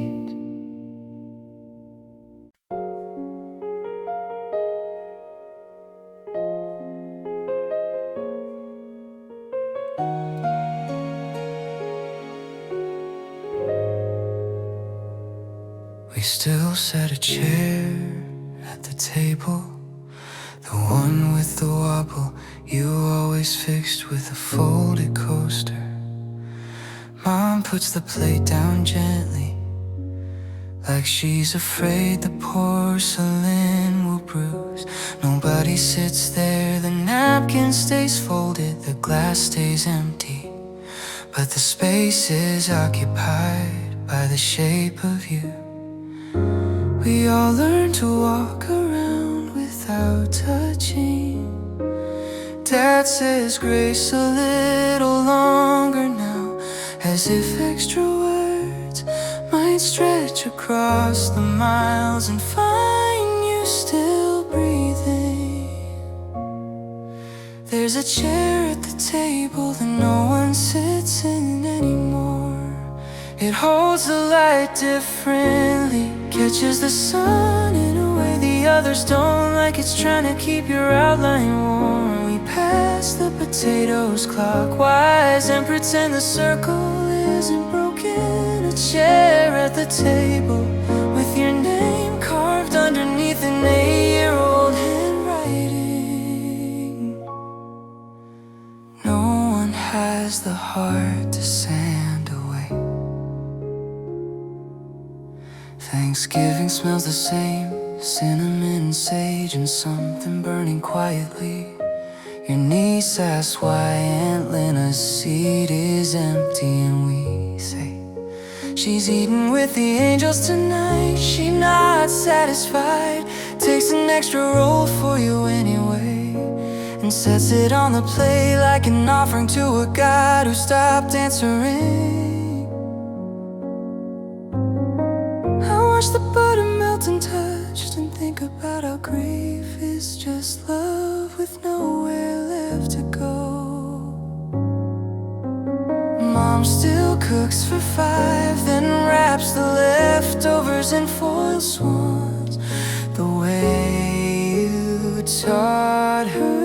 We still set a chair at the table, the one with the wobble you always fixed with a folded coaster. Mom puts the plate down gently, like she's afraid the porcelain will bruise. Nobody sits there, the napkin stays folded, the glass stays empty, but the space is occupied by the shape of you. We all learn to walk around without touching. Dad says grace a little longer now, as if extra words might stretch across the miles and find you still breathing. There's a chair at the table that no one sits in anymore. It holds the light differently, catches the sun in a way the others don't, like it's trying to keep your outline warm. We pass the potatoes clockwise and pretend the circle isn't broken. A chair at the table with your name carved underneath an 8-year-old handwriting. No one has the heart to sand away. Thanksgiving smells the same, cinnamon and sage and something burning quietly. Your niece asks why Aunt Lena's seat is empty, and we say she's eating with the angels tonight. She not satisfied, takes an extra roll for you anyway, and sets it on the plate like an offering to a God who stopped answering. I watch the butter melt untouched and think about how grief is just love with nowhere left to go. Mom still cooks for 5, then wraps the leftovers in foil swans, the way you taught her.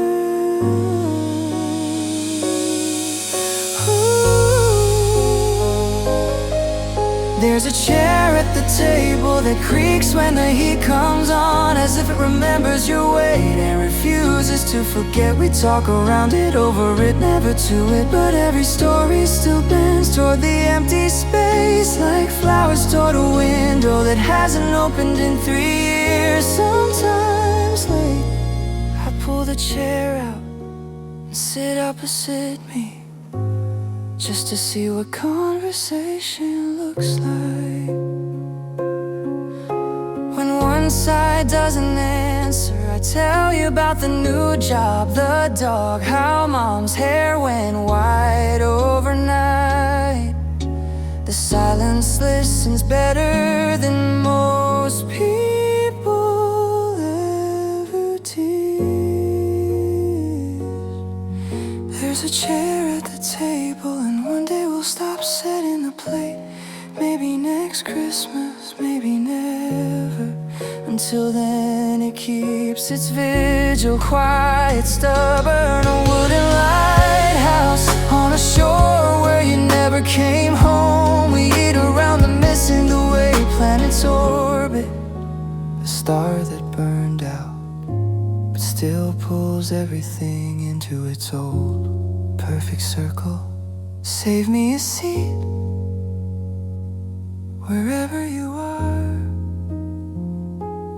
There's a chair at the table that creaks when the heat comes on, as if it remembers your weight and refuses to forget. We talk around it, over it, never to it, but every story still bends toward the empty space, like flowers toward a window that hasn't opened in 3 years. Sometimes late, I pull the chair out and sit opposite me, just to see what conversation looks like. When one side doesn't answer, I tell you about the new job, the dog, how Mom's hair went white overnight. The silence listens better than most people ever did. There's a chair at the maybe never. Until then it keeps its vigil, quiet, stubborn. A wooden lighthouse on a shore where you never came home. We eat around the missing the way planets orbit. A star that burned out but still pulls everything into its old perfect circle. Save me a seat wherever you are.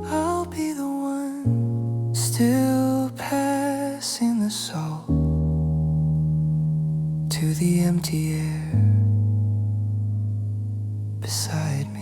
I'll be the one still passing the salt to the empty air beside me.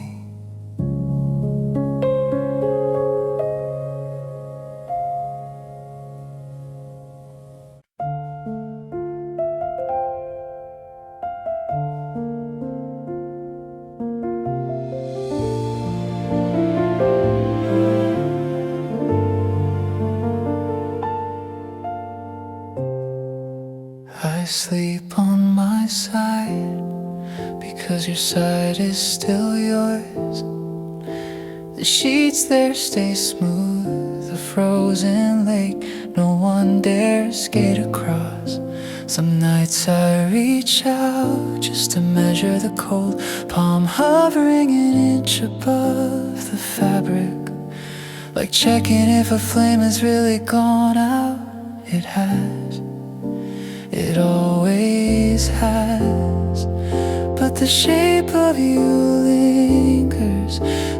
I sleep on my side because your side is still yours. The sheets there stay smooth, a frozen lake no one dares skate across. Some nights I reach out just to measure the cold, palm hovering an inch above the fabric, like checking if a flame has really gone out. It has. It always has. But the shape of you lingers,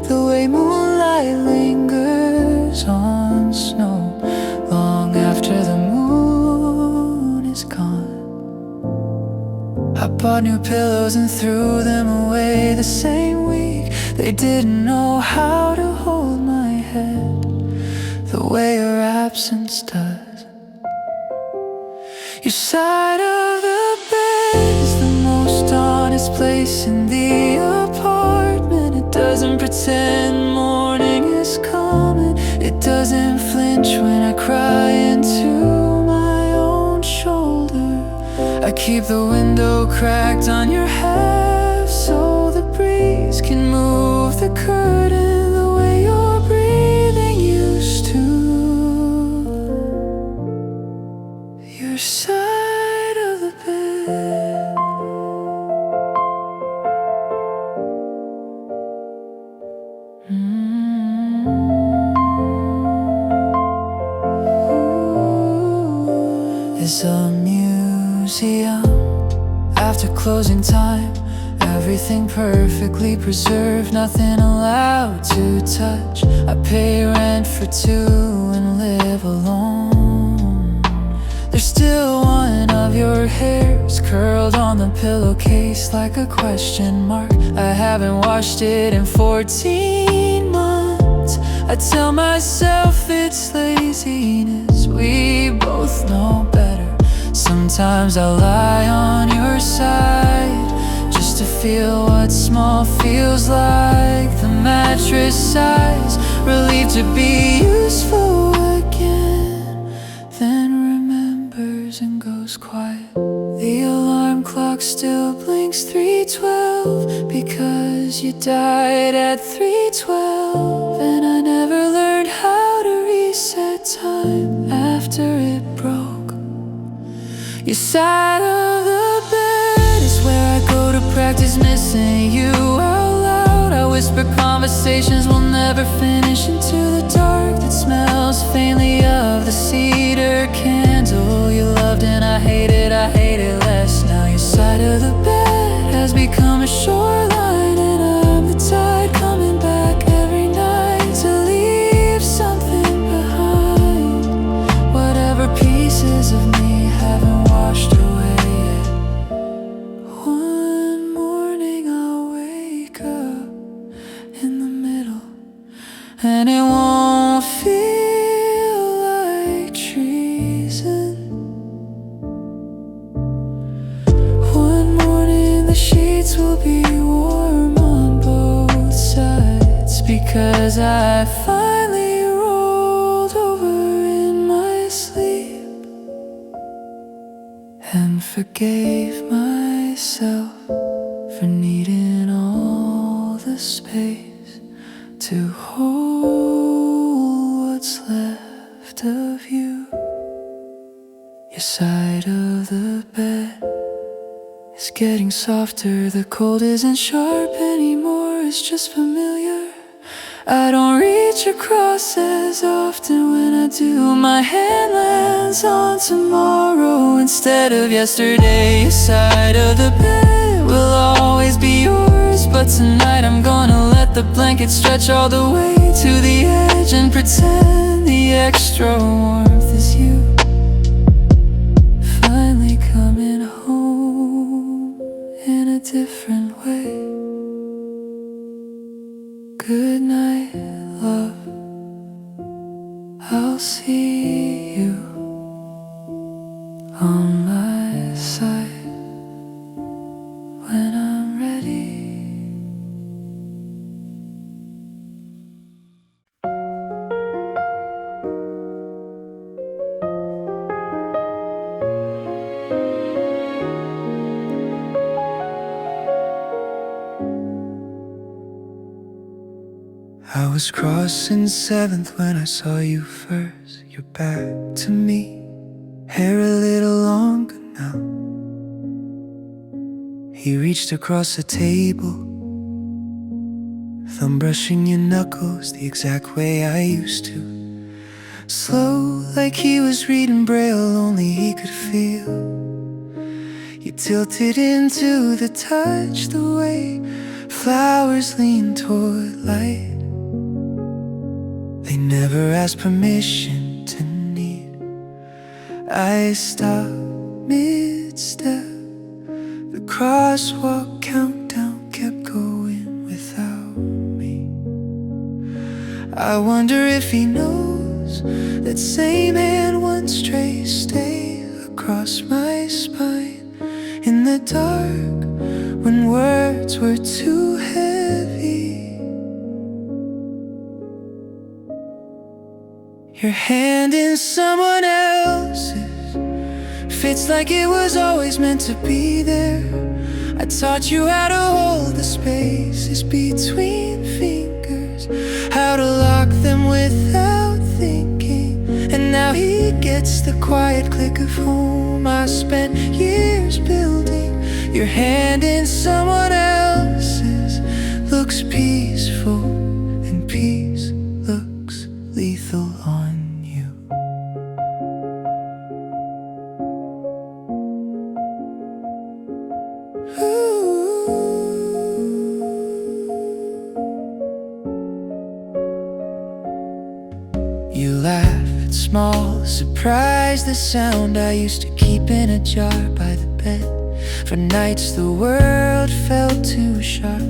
the way moonlight lingers on snow long after the moon is gone. I bought new pillows and threw them away the same week. They didn't know how to hold my head the way your absence does. Your side of the bed is the most honest place in the apartment. It doesn't pretend morning is coming. It doesn't flinch when I cry into my own shoulder. I keep the window cracked on your half so the breeze can move the curtain the way your breathing used to. Your side of the bed. Is a museum after closing time. Everything perfectly preserved, nothing allowed to touch. I pay rent for two and live alone. There's still one of your hairs curled on the pillowcase like a question mark. I haven't washed it in 14 months. I tell myself it's laziness, we both know better. Sometimes I lie on your side just to feel what small feels like. The mattress sighs, relieved to be useful again, then remembers and goes quiet. The alarm clock still blinks 3:12 because you died at 3:12, and I never learned how to reset time after it broke. Your side of the bed is where I go to practice missing you out loud. I whisper conversations we'll never finish into the dark that smells faintly of the cedar candle you loved, and I hate it less now. Your side of the bed has become a shoreline, and I'm the tide coming back every night to leave something behind. Whatever pieces of me haven't washed away yet. One morning I'll wake up in the middle, and it won't feel like treason. One morning the sheets will be warm on both sides because I finally rolled over in my sleep and forgave myself for needing all the space to hold what's left of you. Your side of the bed is getting softer. The cold isn't sharp anymore, it's just familiar. I don't reach across as often. When I do, my hand lands on tomorrow instead of yesterday. Your side of the bed will always be yours, but tonight I'm gonna let the blanket stretch all the way to the edge and pretend the extra warmth is you finally coming home in a different way. Good night, love. I'll see you on my side when I'm ready. I was crossing 7th when I saw you first. You're back to me, hair a little longer now. He reached across the table, thumb brushing your knuckles the exact way I used to. Slow, like he was reading Braille, only he could feel. You tilted into the touch, the way flowers lean toward light. They never asked permission to need. I stopped mid-step. The crosswalk countdown kept going without me. I wonder if he knows that same hand once stray stay across my spine in the dark when words were too heavy. Your hand in someone else's fits like it was always meant to be there. I taught you how to hold the spaces between fingers, how to lock them without thinking. And now he gets the quiet click of home I spent years building. Your hand in someone else's looks peaceful, and peace looks lethal on you. You laughed small, surprised the sound I used to keep in a jar by the bed. For nights the world felt too sharp.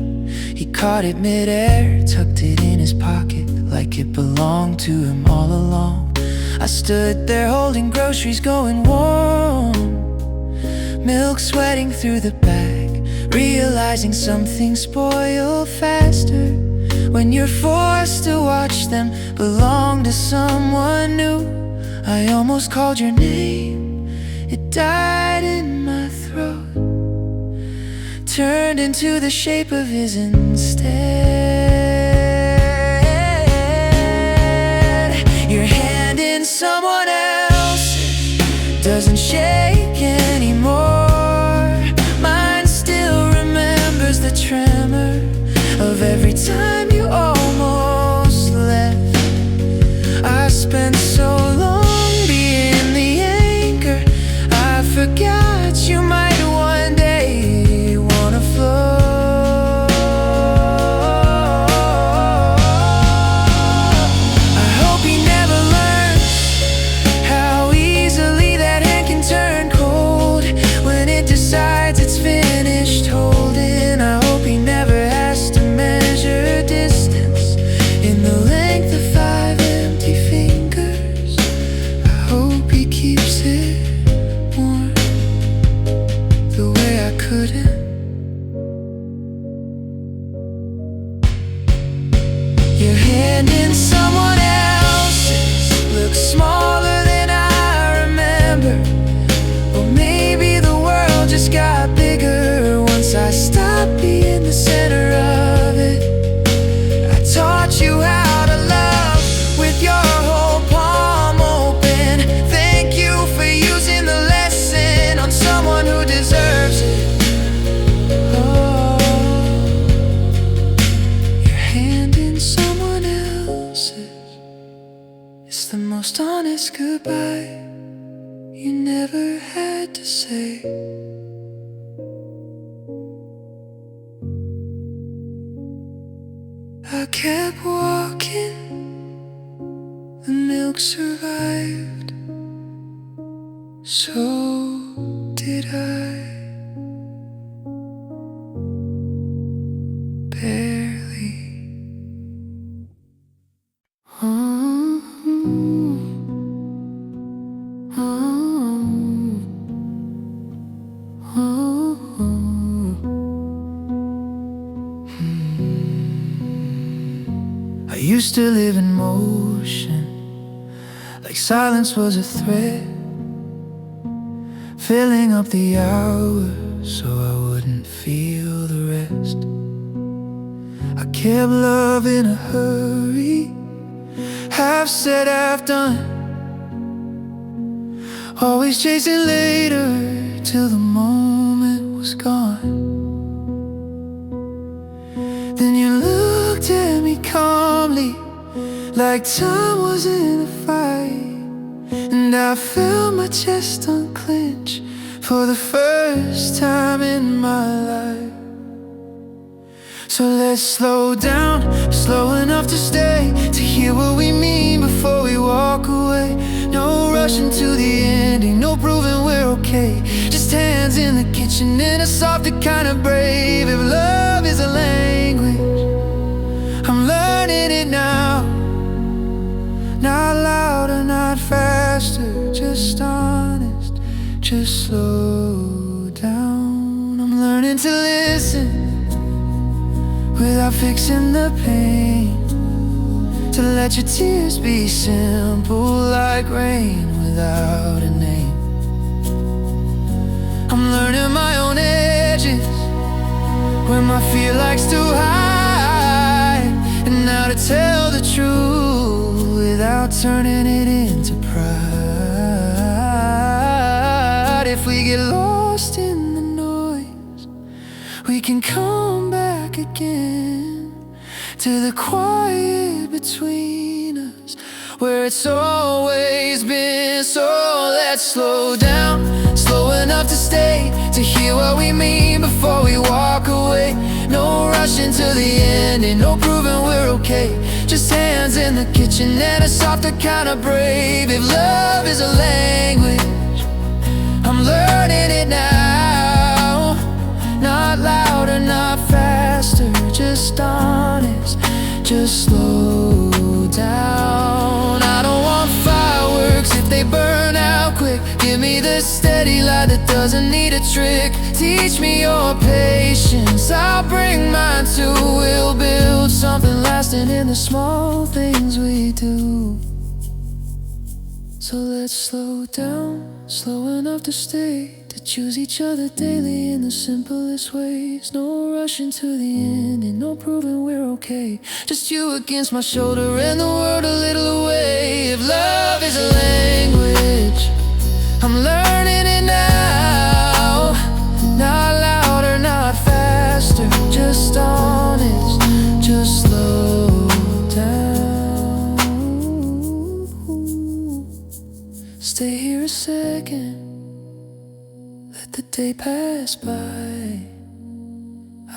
He caught it midair, tucked it in his pocket like it belonged to him all along. I stood there holding groceries going warm, milk sweating through the bag, realizing something spoil faster when you're forced to watch them belong to someone new. I almost called your name, it died in my throat, turned into the shape of his instead. Your hand in someone else's doesn't shake anymore. Mine still remembers the tremor of every time you almost left. I spent so long being the anchor, I forgot you might one day wanna float. I hope he never learns how easily that hand can turn cold when it decides it's finished holding. I hope he never has to measure distance in the length of 5 empty fingers. I hope he keeps it warm the way I couldn't. Your hand in someone else's looks smaller than I remember. Or maybe the world just got bigger once I stopped being the center of it. I taught you most honest goodbye you never had to say. I kept walking, the milk survived, so did I. Barely. I used to live in motion, like silence was a threat, filling up the hours so I wouldn't feel the rest. I kept love in a hurry, half said, half done, always chasing later till the moment was gone. Then you looked at me calmly, like time was in a fight, and I felt my chest unclench for the first time in my life. So let's slow down, slow enough to stay, to hear what we mean before we walk away. No rushing to the ending, no proving we're okay. Just hands in the kitchen and a softer kind of brave. If love is a language, I'm learning it now. Not louder, not faster, just honest, just slow down. I'm learning to listen without fixing the pain, to let your tears be simple like rain without a name. I'm learning my own edges when my fear likes to hide, and how to tell the truth without turning it into pride. If we get lost in the noise, we can come back again to the quiet between us, where it's always been. So let's slow down, slow enough to stay, to hear what we mean before we walk away. No rushing to the end and no proving we're okay. Just hands in the kitchen and a softer kind of brave. If love is a language, I'm learning it now. Not louder, not faster, just honest, just slow down. I don't want fireworks if they burn out quick. Give me the steady light that doesn't need a trick. Teach me your patience, I'll bring mine too. We'll build something lasting in the small things we do. So let's slow down, slow enough to stay, to choose each other daily in the simplest ways. No rushing to the end and no proving we're okay. Just you against my shoulder and the world a little away. If love is a language, I'm learning it now. Not louder, not faster, just honest, just slow down. Stay here a second, let the day pass by.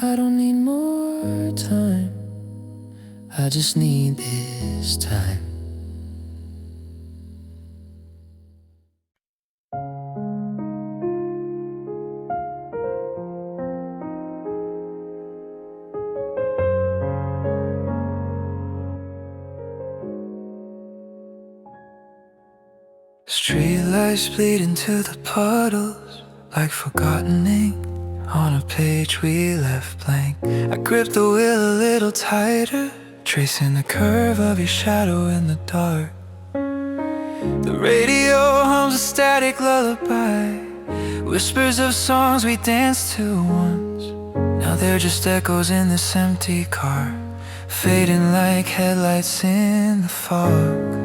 I don't need more time, I just need this time. Streetlights bleed into the puddles like forgotten ink on a page we left blank. I grip the wheel a little tighter, tracing the curve of your shadow in the dark. The radio hums a static lullaby, whispers of songs we danced to once. Now they're just echoes in this empty car, fading like headlights in the fog.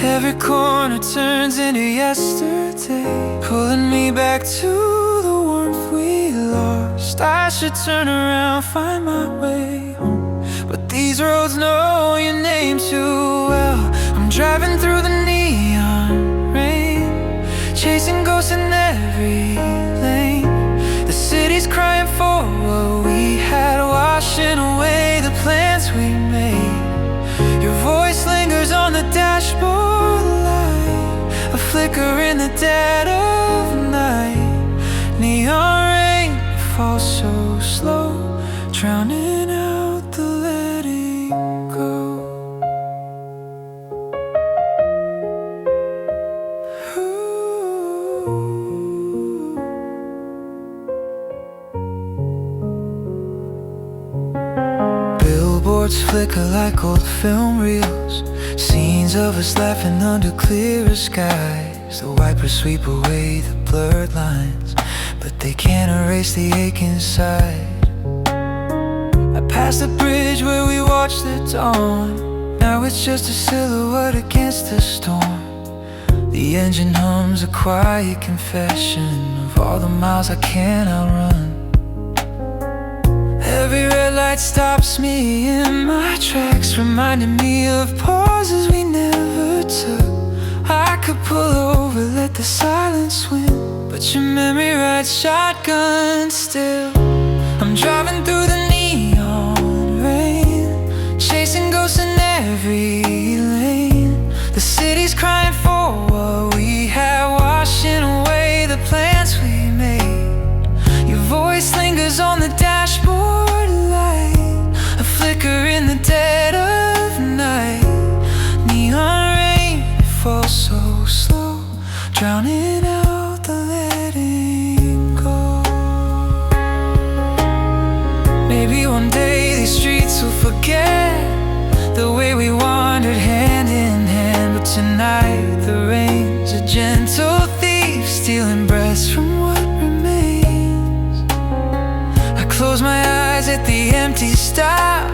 Every corner turns into yesterday, pulling me back to the warmth we lost. I should turn around, find my way home, but these roads know your name too well. I'm driving through the neon dead of night. Neon rain falls so slow, drowning out the letting go. Billboards flicker like old film reels, scenes of us laughing under clearer skies. The wipers sweep away the blurred lines, but they can't erase the ache inside. I passed the bridge where we watched the dawn. Now it's just a silhouette against the storm. The engine hums a quiet confession of all the miles I can't outrun. Every red light stops me in my tracks, reminding me of pauses we never took. I could pull over, let the silence win, but your memory rides shotgun still. I'm driving through the neon rain, chasing ghosts in every lane. The city's crying for what we had, washing away the plans we made. Your voice lingers on the dashboard light, a flicker in the dead of night. Neon rain falls so slow, drowning out the letting go. Maybe one day these streets will forget the way we wandered hand in hand, but tonight the rain's a gentle thief, stealing breaths from what remains. I close my eyes at the empty stop,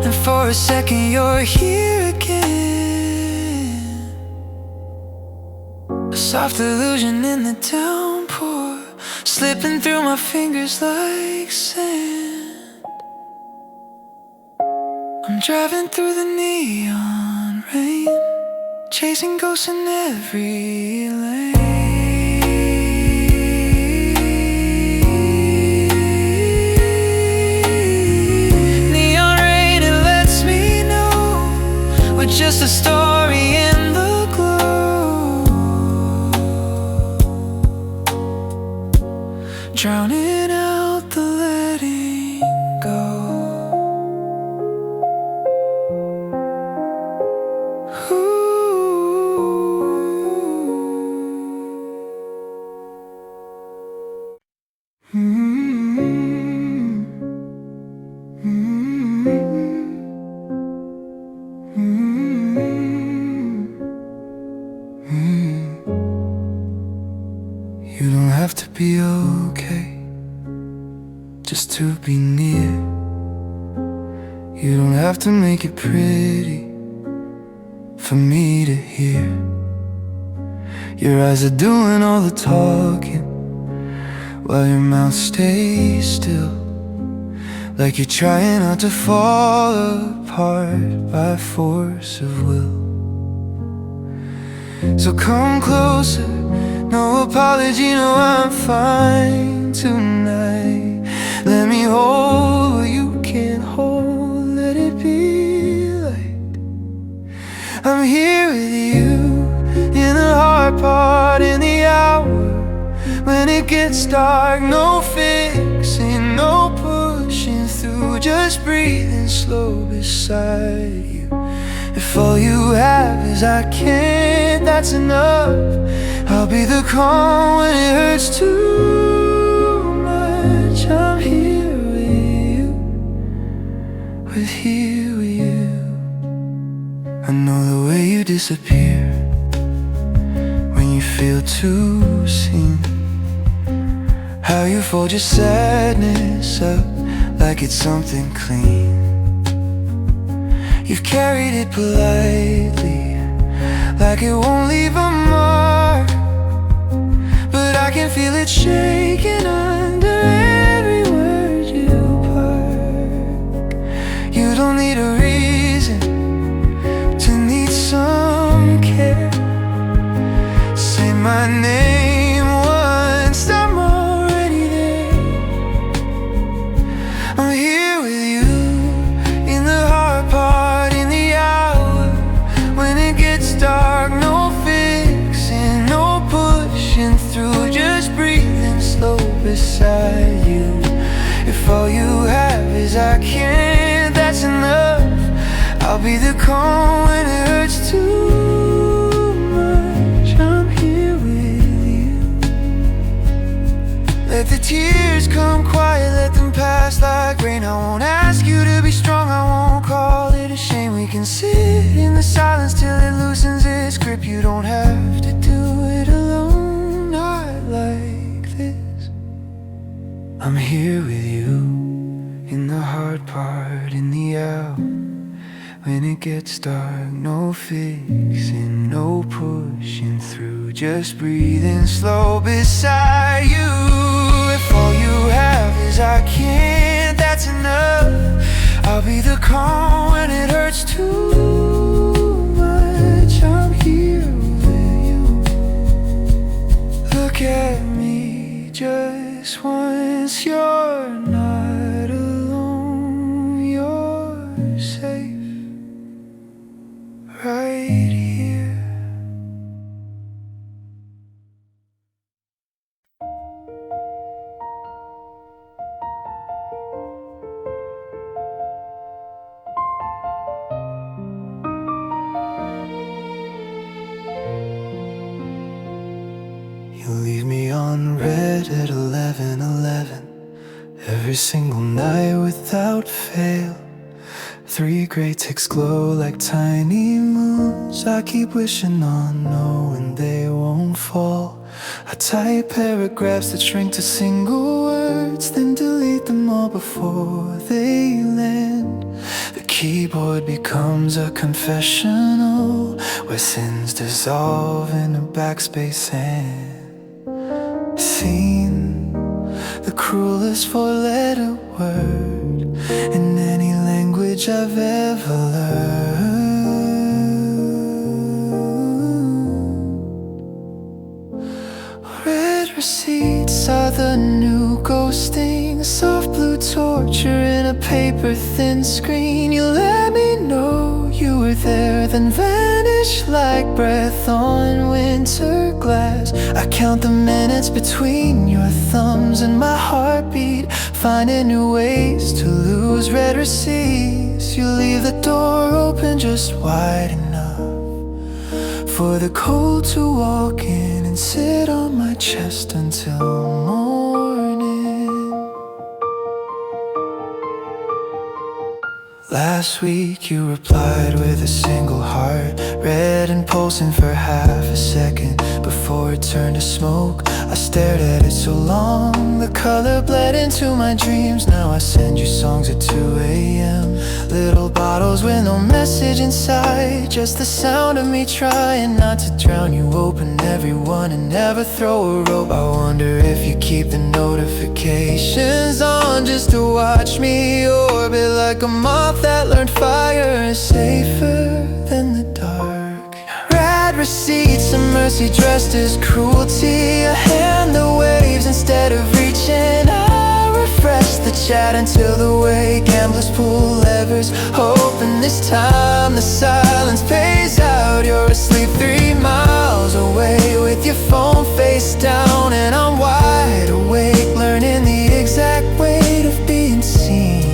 and for a second you're here again. A soft illusion in the downpour, slipping through my fingers like sand. I'm driving through the neon rain, chasing ghosts in every lane. Neon rain, it lets me know we're just a story in the glow, drowning out the letting go. You don't have to be okay just to be near. You don't have to make it pretty for me to hear. Your eyes are doing all the talking while your mouth stays still, like you're trying not to fall apart by force of will. So come closer, no apology, no, I'm fine tonight. Let me hold what you can't hold, let it be light. I'm here with you in the hard part, in the hour when it gets dark. No fixing, no pushing through, just breathing slow beside you. If all you have is I can't, that's enough. I'll be the calm when it hurts too much. I'm here with you, here with you. I know the way you disappear when you feel too seen, how you fold your sadness up like it's something clean. You've carried it politely, like it won't leave a mark, but I can feel it shaking under every word you park. You don't need a reason to need some care. Say my name once, I'm already there. I'm here with you in the hard part, in the hour when it gets dark. No fixing, no push, I'll be the calm when it hurts too much. I'm here with you. Let the tears come quiet, let them pass like rain. I won't ask you to be strong, I won't call it a shame. We can sit in the silence till it loosens its grip. You don't have to do it alone, not like this. I'm here with you, in the hard part, in the hour when it gets dark. No fixing, no pushing through, just breathing slow beside you. If all you have is I can't, that's enough. I'll be the calm when it hurts too much. I'm here with you. Look at me just once. You're not alone, you're safe right here. You leave me on red at 11:11 every single night without fail. 3 gray ticks glow like tiny moons. I keep wishing on knowing they won't fall. I type paragraphs that shrink to single words, then delete them all before they land. The keyboard becomes a confessional where sins dissolve in a backspace and seen the cruelest 4-letter word in any language I've ever learned. Red receipts are the new ghosting, soft blue torture in a paper-thin screen. You let me know you were there, then vanish like breath on winter glass. I count the minutes between your thumbs and my heartbeat, finding new ways to lose. Red receipts, you leave the door open just wide enough for the cold to walk in and sit on my chest until morning. Last week you replied with a single heart, red and pulsing for half a second before it turned to smoke. I stared at it so long, the color bled into my dreams. Now I send you songs at 2 a.m. Little bottles with no message inside, just the sound of me trying not to drown you. Open every one and never throw a rope. I wonder if you keep the notifications on just to watch me orbit like a moth that learned fire is safer than the dark. Red receipts, a mercy dressed as cruelty, a hand that waves instead of reaching. I refresh the chat until the way gamblers pull levers, hoping this time the silence pays out. You're asleep 3 miles away with your phone face down, and I'm wide awake, learning the exact weight of being seen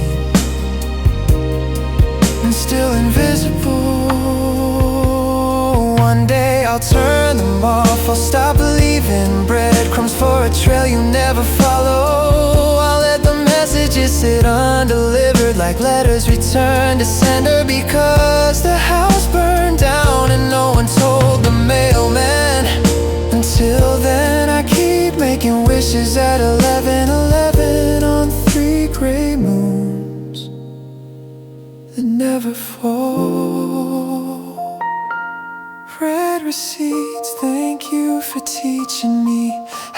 and still invisible. One day I'll turn them off, I'll stop believing breadcrumbs for a trail you never follow. I'll let the messages sit undelivered like letters returned to sender, because the house burned down and no one told the mailman. Until then I keep making wishes at 11:11 on 3 gray moons that never fall. Red receipts, thank you for teaching me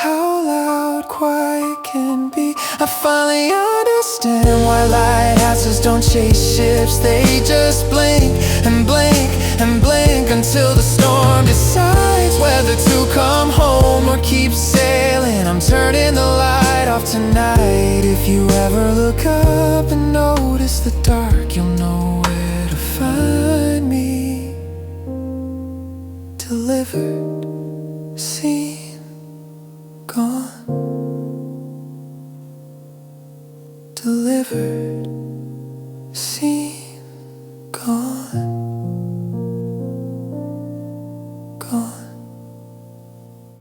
how loud quiet can be. I finally understand why lighthouses don't chase ships. They just blink and blink and blink until the storm decides whether to come home or keep sailing. I'm turning the light off tonight. If you ever look up and notice the dark, you'll know where to find me. Delivered, seen, gone. Delivered.